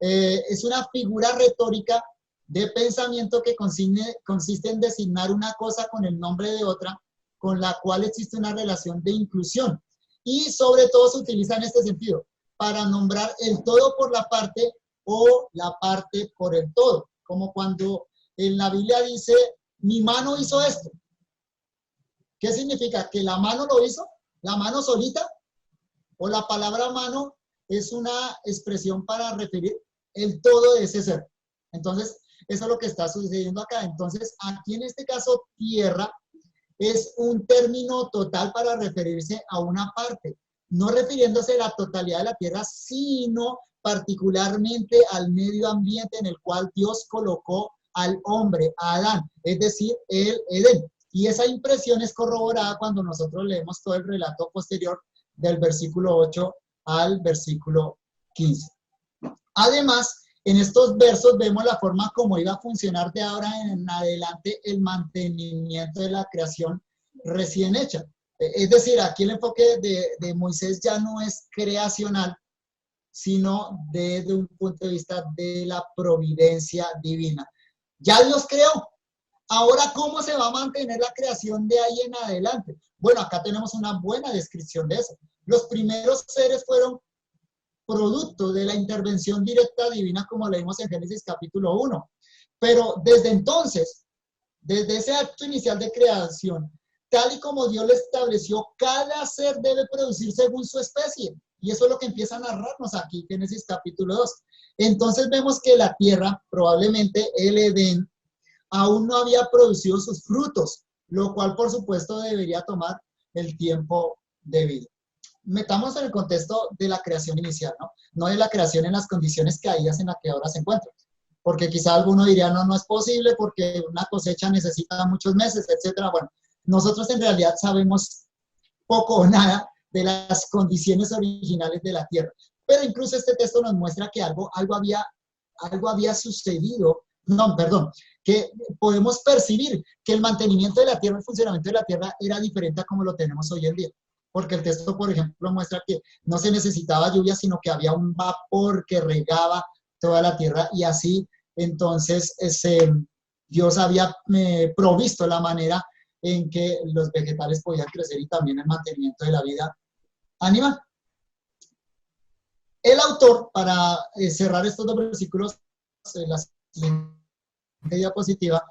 A: Es una figura retórica de pensamiento que consiste en designar una cosa con el nombre de otra, con la cual existe una relación de inclusión. Y sobre todo se utiliza en este sentido, para nombrar el todo por la parte o la parte por el todo. Como cuando en la Biblia dice, mi mano hizo esto. ¿Qué significa? ¿Que la mano lo hizo? ¿La mano solita? ¿O la palabra mano es una expresión para referir el todo de ese ser? Entonces, eso es lo que está sucediendo acá. Entonces, aquí en este caso, tierra es un término total para referirse a una parte, no refiriéndose a la totalidad de la tierra, sino particularmente al medio ambiente en el cual Dios colocó al hombre, a Adán, es decir, el Edén. Y esa impresión es corroborada cuando nosotros leemos todo el relato posterior del versículo 8 al versículo 15. Además, en estos versos vemos la forma como iba a funcionar de ahora en adelante el mantenimiento de la creación recién hecha. Es decir, aquí el enfoque de Moisés ya no es creacional, sino desde un punto de vista de la providencia divina. Ya Dios creó. Ahora, ¿cómo se va a mantener la creación de ahí en adelante? Bueno, acá tenemos una buena descripción de eso. Los primeros seres fueron producto de la intervención directa divina, como leímos en Génesis capítulo 1. Pero desde entonces, desde ese acto inicial de creación, tal y como Dios lo estableció, cada ser debe producir según su especie. Y eso es lo que empieza a narrarnos aquí, Génesis capítulo 2. Entonces vemos que la tierra, probablemente el Edén, aún no había producido sus frutos, lo cual por supuesto debería tomar el tiempo debido. Metamos en el contexto de la creación inicial, ¿no? No de la creación en las condiciones caídas en las que ahora se encuentra. Porque quizá alguno diría, no, no es posible porque una cosecha necesita muchos meses, etcétera. Bueno, nosotros en realidad sabemos poco o nada de las condiciones originales de la tierra. Pero incluso este texto nos muestra que algo había sucedido, no, perdón, que podemos percibir que el mantenimiento de la tierra, el funcionamiento de la tierra era diferente a como lo tenemos hoy en día. Porque el texto, por ejemplo, muestra que no se necesitaba lluvia, sino que había un vapor que regaba toda la tierra y así, entonces, Dios había provisto la manera en que los vegetales podían crecer y también el mantenimiento de la vida animal. El autor, para cerrar estos dos versículos, en la siguiente diapositiva,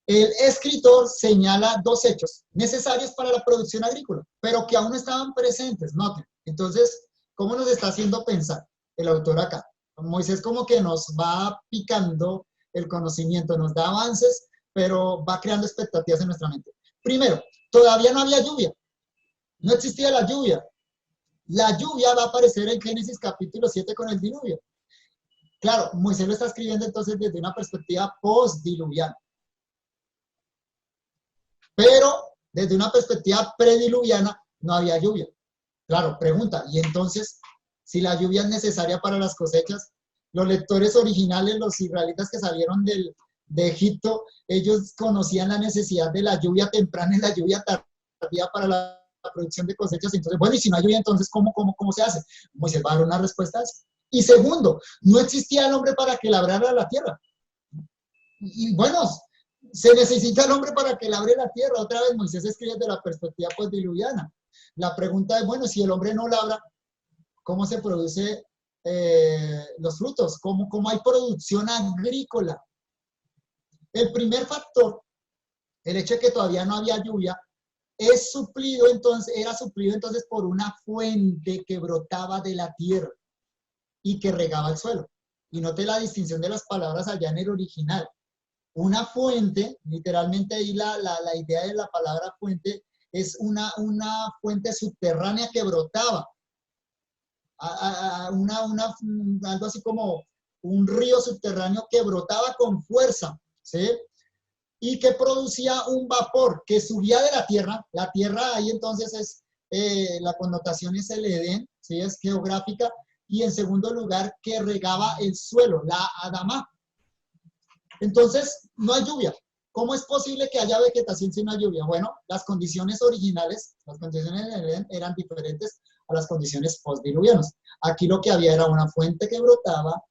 A: el escritor señala dos hechos necesarios para la producción agrícola, pero que aún no estaban presentes, noten. Entonces, ¿cómo nos está haciendo pensar el autor acá? Moisés como que nos va picando el conocimiento, nos da avances, pero va creando expectativas en nuestra mente. Primero, todavía no había lluvia, no existía la lluvia. La lluvia va a aparecer en Génesis capítulo 7 con el diluvio. Claro, Moisés lo está escribiendo entonces desde una perspectiva postdiluviana. Pero desde una perspectiva prediluviana no había lluvia. Claro, pregunta, y entonces, si la lluvia es necesaria para las cosechas, los lectores originales, los israelitas que salieron de Egipto, ellos conocían la necesidad de la lluvia temprana y la lluvia tardía para la producción de cosechas. Entonces, bueno, y si no hay lluvia, entonces, ¿cómo se hace? Moisés va a dar una respuesta a eso. Y segundo, no existía el hombre para que labrara la tierra. Y bueno, se necesita el hombre para que labre la tierra. Otra vez Moisés escribe desde la perspectiva postdiluviana. La pregunta es, bueno, si el hombre no labra, ¿cómo se produce los frutos? ¿Cómo hay producción agrícola? El primer factor, el hecho de que todavía no había lluvia, era suplido entonces por una fuente que brotaba de la tierra y que regaba el suelo. Y note la distinción de las palabras allá en el original. Una fuente, literalmente ahí la idea de la palabra fuente es una fuente subterránea que brotaba. Algo así como un río subterráneo que brotaba con fuerza, ¿sí? Y que producía un vapor que subía de la tierra. La tierra ahí entonces la connotación es el Edén, ¿sí? Es geográfica. Y en segundo lugar, que regaba el suelo, la Adamá. Entonces, no hay lluvia. ¿Cómo es posible que haya vegetación sin una lluvia? Bueno, las condiciones originales, las condiciones del Edén eran diferentes a las condiciones postdiluvianas. Aquí lo que había era una fuente que brotaba,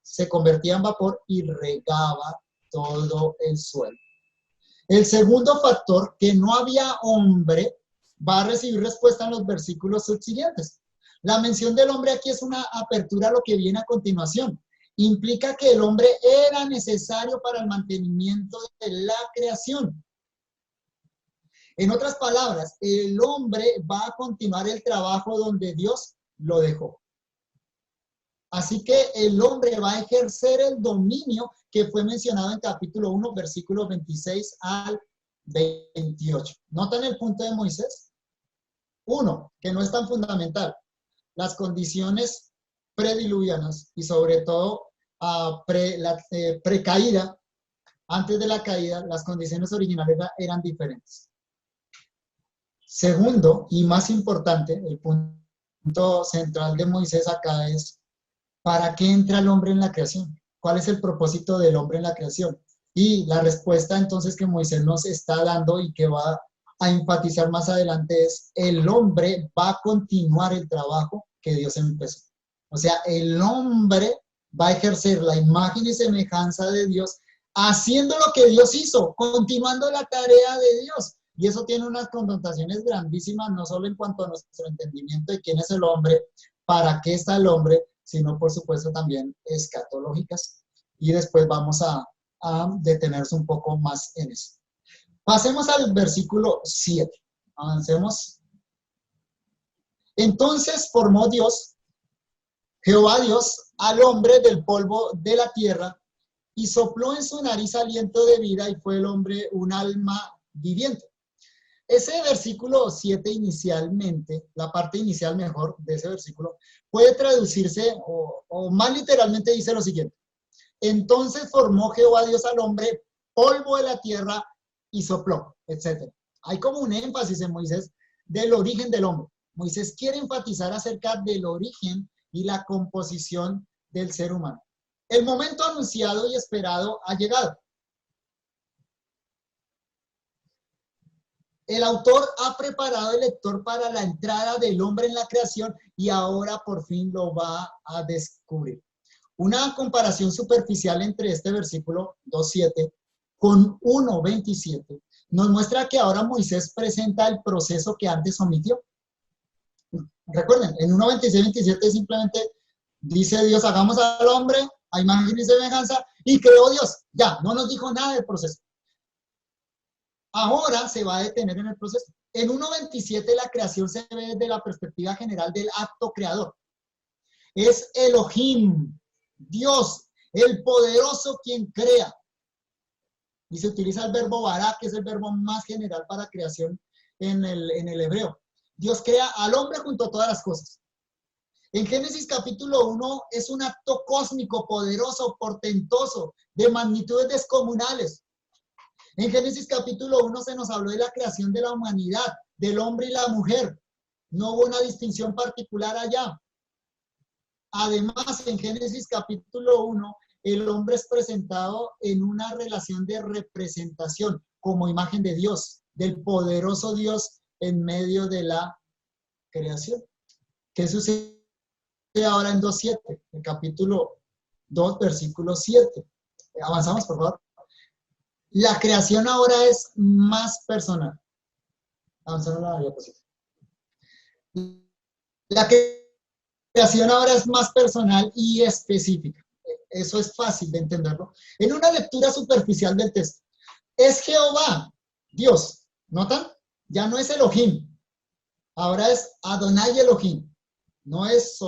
A: se convertía en vapor y regaba todo el suelo. El segundo factor, que no había hombre, va a recibir respuesta en los versículos subsiguientes. La mención del hombre aquí es una apertura a lo que viene a continuación. Implica que el hombre era necesario para el mantenimiento de la creación. En otras palabras, el hombre va a continuar el trabajo donde Dios lo dejó. Así que el hombre va a ejercer el dominio que fue mencionado en capítulo 1, versículos 26 al 28. ¿Notan el punto de Moisés? Uno, que no es tan fundamental. Las condiciones prediluvianas y sobre todo precaída, antes de la caída, las condiciones originales eran diferentes. Segundo, y más importante, el punto central de Moisés acá es, ¿para qué entra el hombre en la creación? ¿Cuál es el propósito del hombre en la creación? Y la respuesta entonces que Moisés nos está dando y que va a enfatizar más adelante es, el hombre va a continuar el trabajo que Dios empezó. O sea, el hombre va a ejercer la imagen y semejanza de Dios, haciendo lo que Dios hizo, continuando la tarea de Dios. Y eso tiene unas connotaciones grandísimas, no solo en cuanto a nuestro entendimiento de quién es el hombre, para qué está el hombre, sino por supuesto también escatológicas. Y después vamos a detenerse un poco más en eso. Pasemos al versículo 7. Avancemos. Entonces formó Dios, Jehová Dios, al hombre del polvo de la tierra y sopló en su nariz aliento de vida y fue el hombre un alma viviente. Ese versículo 7 inicialmente, la parte inicial mejor de ese versículo, puede traducirse o más literalmente dice lo siguiente. Entonces formó Jehová Dios al hombre polvo de la tierra y sopló, etc. Hay como un énfasis en Moisés del origen del hombre. Moisés quiere enfatizar acerca del origen y la composición del ser humano. El momento anunciado y esperado ha llegado. El autor ha preparado al lector para la entrada del hombre en la creación y ahora por fin lo va a descubrir. Una comparación superficial entre este versículo 2.7 con 1.27 nos muestra que ahora Moisés presenta el proceso que antes omitió. Recuerden, en 1.26-27 simplemente dice Dios, hagamos al hombre a imagen y semejanza y creó Dios. Ya, no nos dijo nada del proceso. Ahora se va a detener en el proceso. En 1.27 la creación se ve desde la perspectiva general del acto creador. Es Elohim, Dios, el poderoso quien crea. Y se utiliza el verbo bará, que es el verbo más general para creación en el hebreo. Dios crea al hombre junto a todas las cosas. En Génesis capítulo 1 es un acto cósmico, poderoso, portentoso, de magnitudes descomunales. En Génesis capítulo 1 se nos habló de la creación de la humanidad, del hombre y la mujer. No hubo una distinción particular allá. Además, en Génesis capítulo 1, el hombre es presentado en una relación de representación como imagen de Dios, del poderoso Dios en medio de la creación. ¿Qué sucede ahora en 2.7? El capítulo 2, versículo 7. Avanzamos, por favor. La creación ahora es más personal. Avanzamos la diapositiva. La creación ahora es más personal y específica. Eso es fácil de entenderlo. En una lectura superficial del texto, es Jehová, Dios. ¿Notan? Ya no es Elohim. Ahora es Adonai Elohim. No es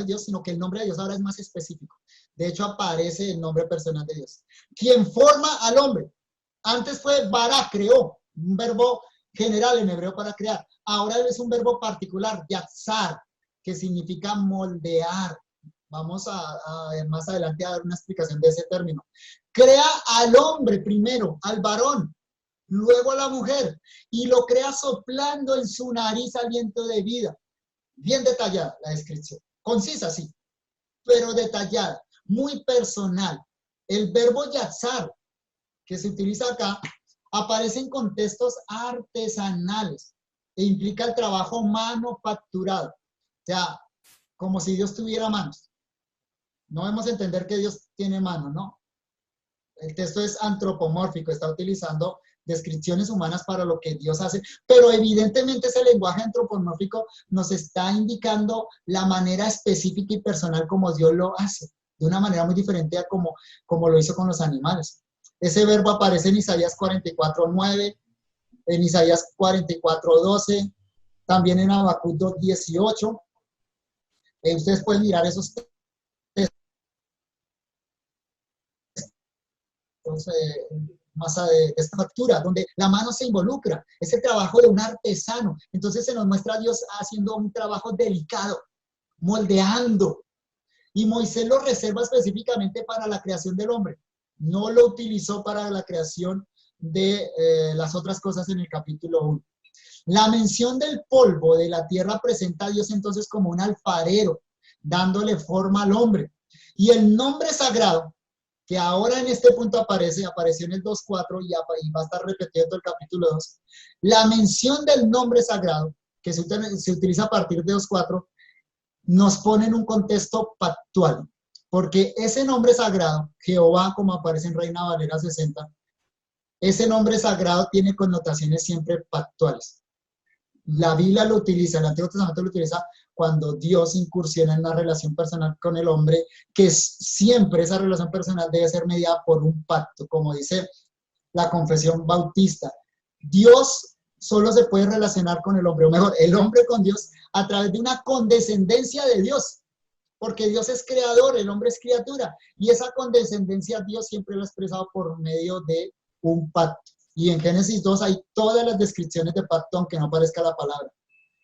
A: Dios, sino que el nombre de Dios ahora es más específico. De hecho, aparece el nombre personal de Dios. Quien forma al hombre. Antes fue bara, creó, un verbo general en hebreo para crear. Ahora es un verbo particular, yatzar, que significa moldear. Vamos a más adelante a dar una explicación de ese término. Crea al hombre primero, al varón, luego a la mujer, y lo crea soplando en su nariz aliento de vida. Bien detallada la descripción, concisa sí, pero detallada, muy personal. El verbo yatzar, que se utiliza acá aparece en contextos artesanales e implica el trabajo manufacturado. O sea, como si Dios tuviera manos. No debemos entender que Dios tiene manos, ¿no? El texto es antropomórfico, está utilizando descripciones humanas para lo que Dios hace, pero evidentemente ese lenguaje antropomórfico nos está indicando la manera específica y personal como Dios lo hace, de una manera muy diferente a como lo hizo con los animales. Ese verbo aparece en Isaías 44:9, en Isaías 44:12, también en Habacuc 2:18. Ustedes pueden mirar esos textos más de esta factura, donde la mano se involucra, es el trabajo de un artesano. Entonces se nos muestra a Dios haciendo un trabajo delicado, moldeando. Y Moisés lo reserva específicamente para la creación del hombre. No lo utilizó para la creación de las otras cosas en el capítulo 1. La mención del polvo de la tierra presenta a Dios entonces como un alfarero, dándole forma al hombre. Y el nombre sagrado, que ahora en este punto apareció en el 2.4 y va a estar repetido el capítulo 2, la mención del nombre sagrado, que se utiliza a partir de 2.4, nos pone en un contexto pactual, porque ese nombre sagrado, Jehová, como aparece en Reina Valera 60, ese nombre sagrado tiene connotaciones siempre pactuales. La Biblia lo utiliza, el Antiguo Testamento lo utiliza cuando Dios incursiona en una relación personal con el hombre, que siempre esa relación personal debe ser mediada por un pacto, como dice la confesión bautista. Dios solo se puede relacionar con el hombre, o mejor, el hombre con Dios, a través de una condescendencia de Dios, porque Dios es creador, el hombre es criatura, y esa condescendencia Dios siempre lo ha expresado por medio de un pacto. Y en Génesis 2 hay todas las descripciones de pacto, aunque no aparezca la palabra,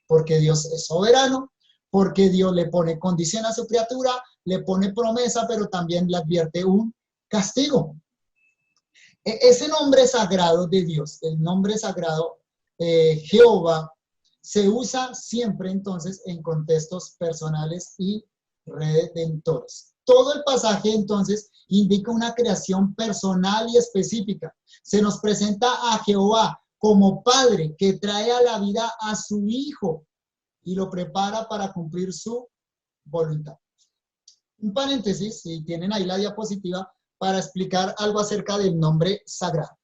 A: porque Dios es soberano, porque Dios le pone condición a su criatura, le pone promesa, pero también le advierte un castigo. Ese nombre sagrado de Dios, el nombre sagrado Jehová, se usa siempre entonces en contextos personales y redentores. Todo el pasaje entonces indica una creación personal y específica. Se nos presenta a Jehová como padre que trae a la vida a su hijo y lo prepara para cumplir su voluntad. Un paréntesis, si tienen ahí la diapositiva, para explicar algo acerca del nombre sagrado.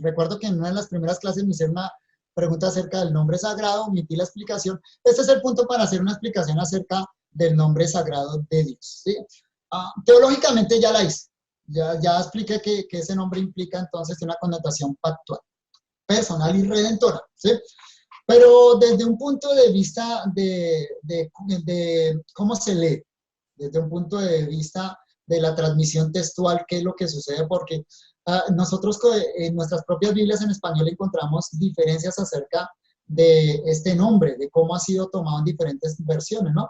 A: Recuerdo que en una de las primeras clases me hicieron una pregunta acerca del nombre sagrado, omití la explicación. Este es el punto para hacer una explicación acerca del nombre sagrado de Dios, ¿sí? Teológicamente ya la hice, ya expliqué que ese nombre implica entonces una connotación pactual, personal y redentora, ¿sí? Pero desde un punto de vista de cómo se lee, desde un punto de vista de la transmisión textual, qué es lo que sucede, porque nosotros en nuestras propias Biblias en español encontramos diferencias acerca de este nombre, de cómo ha sido tomado en diferentes versiones, ¿no?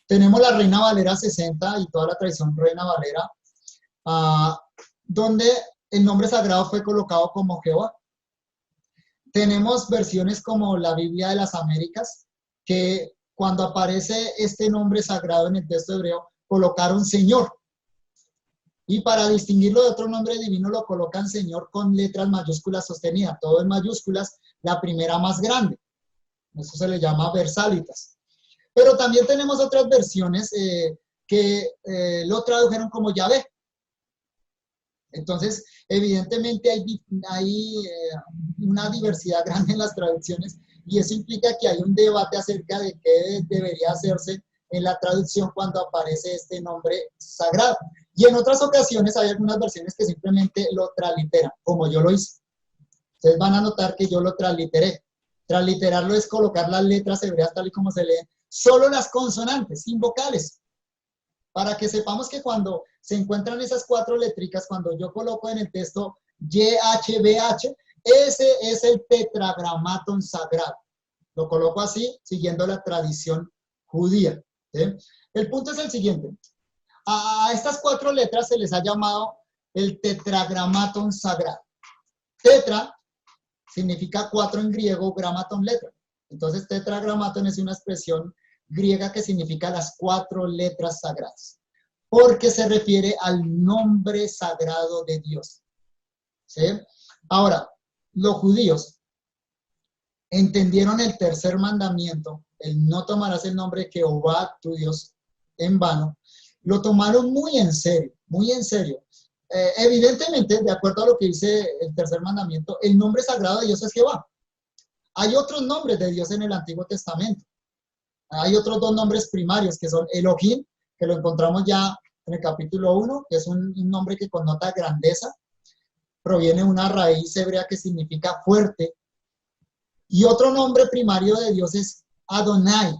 A: Tenemos la Reina Valera 60 y toda la tradición Reina Valera, donde el nombre sagrado fue colocado como Jehová. Tenemos versiones como la Biblia de las Américas, que cuando aparece este nombre sagrado en el texto hebreo, colocaron Señor. Y para distinguirlo de otro nombre divino lo colocan Señor con letras mayúsculas sostenidas, todo en mayúsculas, la primera más grande. Eso se le llama versalitas. Pero también tenemos otras versiones que lo tradujeron como Yahvé. Entonces, evidentemente hay una diversidad grande en las traducciones y eso implica que hay un debate acerca de qué debería hacerse en la traducción cuando aparece este nombre sagrado. Y en otras ocasiones hay algunas versiones que simplemente lo transliteran, como yo lo hice. Ustedes van a notar que yo lo transliteré. Transliterarlo es colocar las letras hebreas tal y como se leen, solo las consonantes, sin vocales, para que sepamos que cuando se encuentran esas cuatro letricas, cuando yo coloco en el texto YHWH, ese es el tetragramatón sagrado. Lo coloco así, siguiendo la tradición judía, ¿sí? El punto es el siguiente. A estas cuatro letras se les ha llamado el tetragramatón sagrado. Tetra significa cuatro en griego, gramaton letra. Entonces, tetragramatón es una expresión griega que significa las cuatro letras sagradas, porque se refiere al nombre sagrado de Dios. ¿sí? Ahora, los judíos entendieron el tercer mandamiento, el no tomarás el nombre de Jehová tu Dios en vano, lo tomaron muy en serio, muy en serio. Evidentemente, de acuerdo a lo que dice el tercer mandamiento, el nombre sagrado de Dios es Jehová. Hay otros nombres de Dios en el Antiguo Testamento. Hay otros dos nombres primarios que son Elohim, que lo encontramos ya en el capítulo 1, que es un nombre que connota grandeza, proviene de una raíz hebrea que significa fuerte. Y otro nombre primario de Dios es Adonai,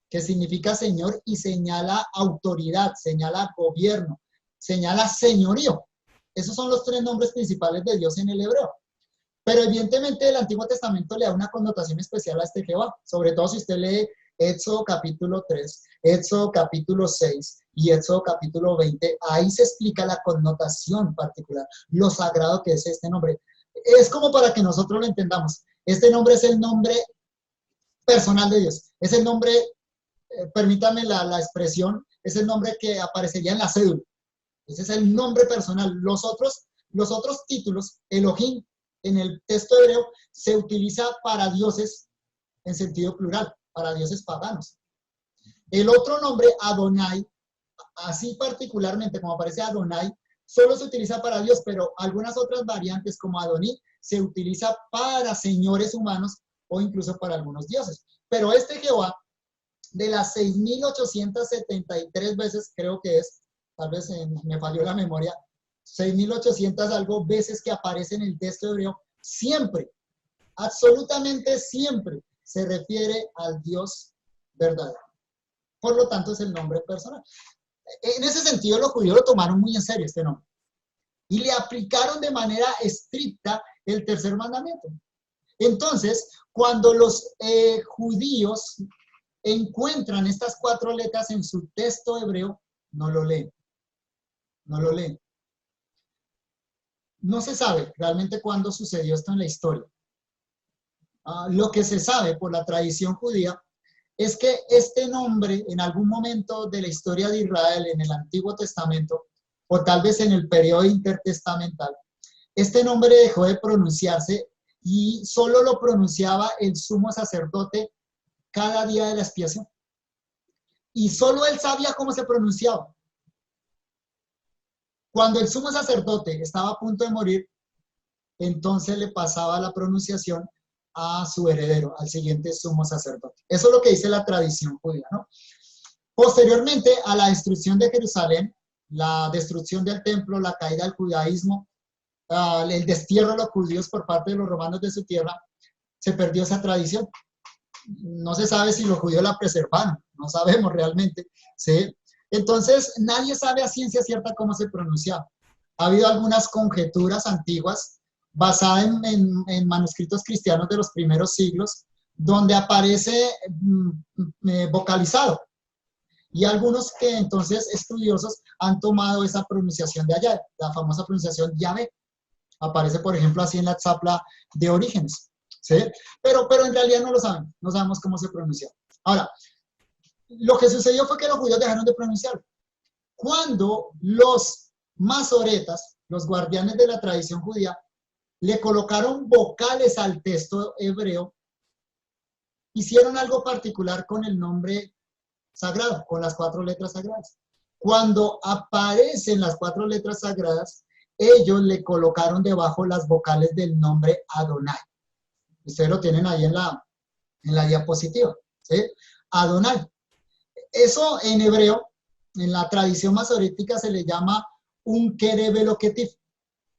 A: que significa Señor y señala autoridad, señala gobierno, señala señorío. Esos son los tres nombres principales de Dios en el hebreo. Pero evidentemente el Antiguo Testamento le da una connotación especial a este Jehová, sobre todo si usted lee Éxodo capítulo 3, Éxodo capítulo 6 y Éxodo capítulo 20, ahí se explica la connotación particular, lo sagrado que es este nombre. Es como para que nosotros lo entendamos. Este nombre es el nombre personal de Dios, es el nombre, permítame la expresión, es el nombre que aparecería en la cédula. Ese es el nombre personal. Los otros títulos, Elohim, en el texto hebreo, se utiliza para dioses en sentido plural, para dioses paganos. El otro nombre, Adonai, así particularmente como aparece Adonai, solo se utiliza para Dios, pero algunas otras variantes como Adoní se utiliza para señores humanos o incluso para algunos dioses. Pero este Jehová, de las 6.873 veces, creo que es, tal vez me falló la memoria, 6.800 algo veces que aparece en el texto hebreo, siempre, absolutamente siempre, se refiere al Dios verdadero. Por lo tanto, es el nombre personal. En ese sentido, los judíos lo tomaron muy en serio este nombre y le aplicaron de manera estricta el tercer mandamiento. Entonces, cuando los judíos encuentran estas 4 letras en su texto hebreo, no lo leen. No lo leen. No se sabe realmente cuándo sucedió esto en la historia. Lo que se sabe por la tradición judía es que este nombre en algún momento de la historia de Israel en el Antiguo Testamento, o tal vez en el periodo intertestamental, este nombre dejó de pronunciarse y solo lo pronunciaba el sumo sacerdote cada día de la expiación. Y solo él sabía cómo se pronunciaba. Cuando el sumo sacerdote estaba a punto de morir, entonces le pasaba la pronunciación a su heredero, al siguiente sumo sacerdote. Eso es lo que dice la tradición judía, ¿no? Posteriormente a la destrucción de Jerusalén, la destrucción del templo, la caída del judaísmo, el destierro de los judíos por parte de los romanos de su tierra, se perdió esa tradición. No se sabe si los judíos la preservaron, no sabemos realmente, ¿sí? Entonces, nadie sabe a ciencia cierta cómo se pronunciaba. Ha habido algunas conjeturas antiguas basadas en manuscritos cristianos de los primeros siglos, donde aparece vocalizado. Y algunos que entonces estudiosos han tomado esa pronunciación de allá, la famosa pronunciación Yahvé. Aparece, por ejemplo, así en la Tzapla de Orígenes, ¿sí? Pero en realidad no lo saben, no sabemos cómo se pronuncia. Ahora, lo que sucedió fue que los judíos dejaron de pronunciarlo. Cuando los masoretas, los guardianes de la tradición judía, le colocaron vocales al texto hebreo, hicieron algo particular con el nombre sagrado, con las 4 letras sagradas. Cuando aparecen las 4 letras sagradas, ellos le colocaron debajo las vocales del nombre Adonai. Ustedes lo tienen ahí en la diapositiva, ¿sí? Adonai. Eso en hebreo, en la tradición masorética, se le llama un kereb eloketif.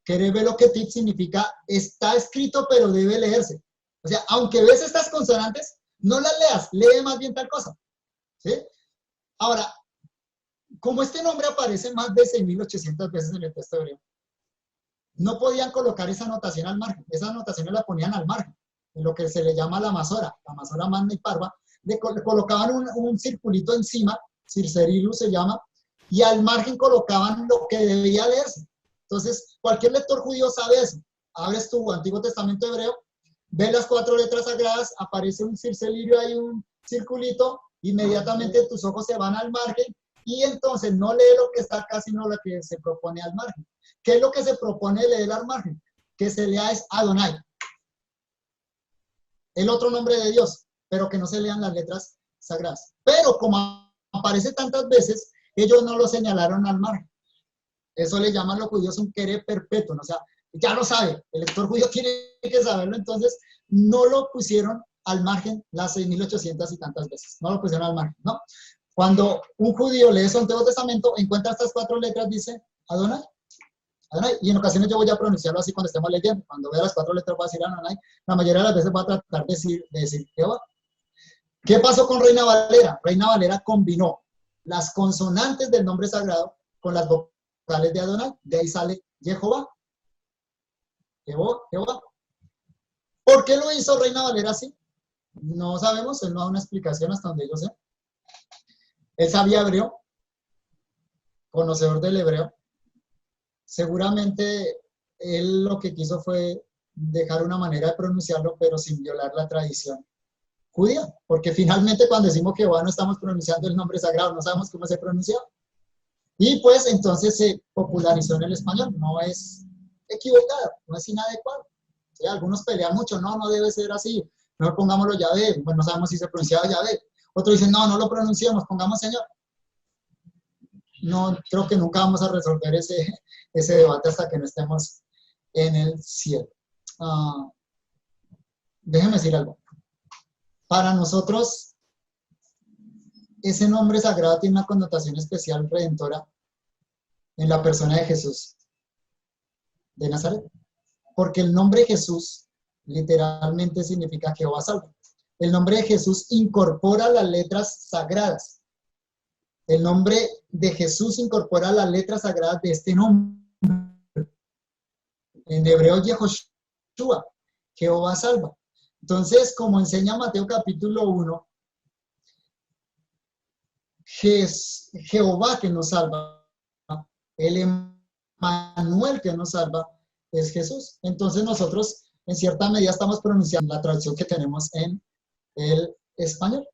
A: Kereb eloketif significa está escrito pero debe leerse. O sea, aunque ves estas consonantes, no las leas, lee más bien tal cosa, ¿sí? Ahora, como este nombre aparece más de 6.800 veces en el texto hebreo, no podían colocar esa anotación al margen. Esas anotaciones la ponían al margen, en lo que se le llama la masora magna y parva. Le colocaban un circulito encima, circerilus se llama, y al margen colocaban lo que debía leerse. Entonces, cualquier lector judío sabe eso. Abres tu Antiguo Testamento hebreo, ves las 4 letras sagradas, aparece un circelillo ahí, un circulito, inmediatamente tus ojos se van al margen y entonces no lee lo que está acá, sino lo que se propone al margen. ¿Qué es lo que se propone leer al margen? que se lea es Adonai, el otro nombre de Dios, pero que no se lean las letras sagradas. Pero como aparece tantas veces, ellos no lo señalaron al margen. Eso le llaman los judíos un querer perpetuo, o sea, ya lo sabe, el lector judío tiene que saberlo, entonces no lo pusieron al margen las 6.800 y tantas veces, no lo pusieron al margen, ¿no? Cuando un judío lee su Antiguo Testamento, encuentra estas 4 letras, dice Adonai, Adonai, y en ocasiones yo voy a pronunciarlo así cuando estemos leyendo, cuando vea las 4 letras voy a decir Adonai, la mayoría de las veces voy a tratar de decir Jehová. ¿Qué pasó con Reina Valera? Reina Valera combinó las consonantes del nombre sagrado con las vocales de Adonai, de ahí sale Jehová. Jehová. ¿Por qué lo hizo Reina Valera así? No sabemos, él no da una explicación hasta donde yo sé. Él sabía hebreo, conocedor del hebreo. Seguramente él lo que quiso fue dejar una manera de pronunciarlo, pero sin violar la tradición judía, porque finalmente cuando decimos Jehová no estamos pronunciando el nombre sagrado, no sabemos cómo se pronuncia. Y pues entonces se popularizó en el español, no es equivocado, no es inadecuado. ¿Sí? Algunos pelean mucho, no debe ser así, mejor pongámoslo Yahvé, pues no sabemos si se pronunciaba Yahvé. Otros dicen, no lo pronunciamos, pongamos Señor. No, creo que nunca vamos a resolver ese debate hasta que no estemos en el cielo. Déjenme decir algo. Para nosotros, ese nombre sagrado tiene una connotación especial redentora en la persona de Jesús de Nazaret. Porque el nombre Jesús literalmente significa Jehová salva. El nombre de Jesús incorpora las letras sagradas. El nombre de Jesús incorpora las letras sagradas de este nombre. En hebreo, Yehoshua, Jehová salva. Entonces, como enseña Mateo capítulo 1, Jehová que nos salva, el Emmanuel que nos salva, es Jesús. Entonces nosotros, en cierta medida, estamos pronunciando la traducción que tenemos en el español.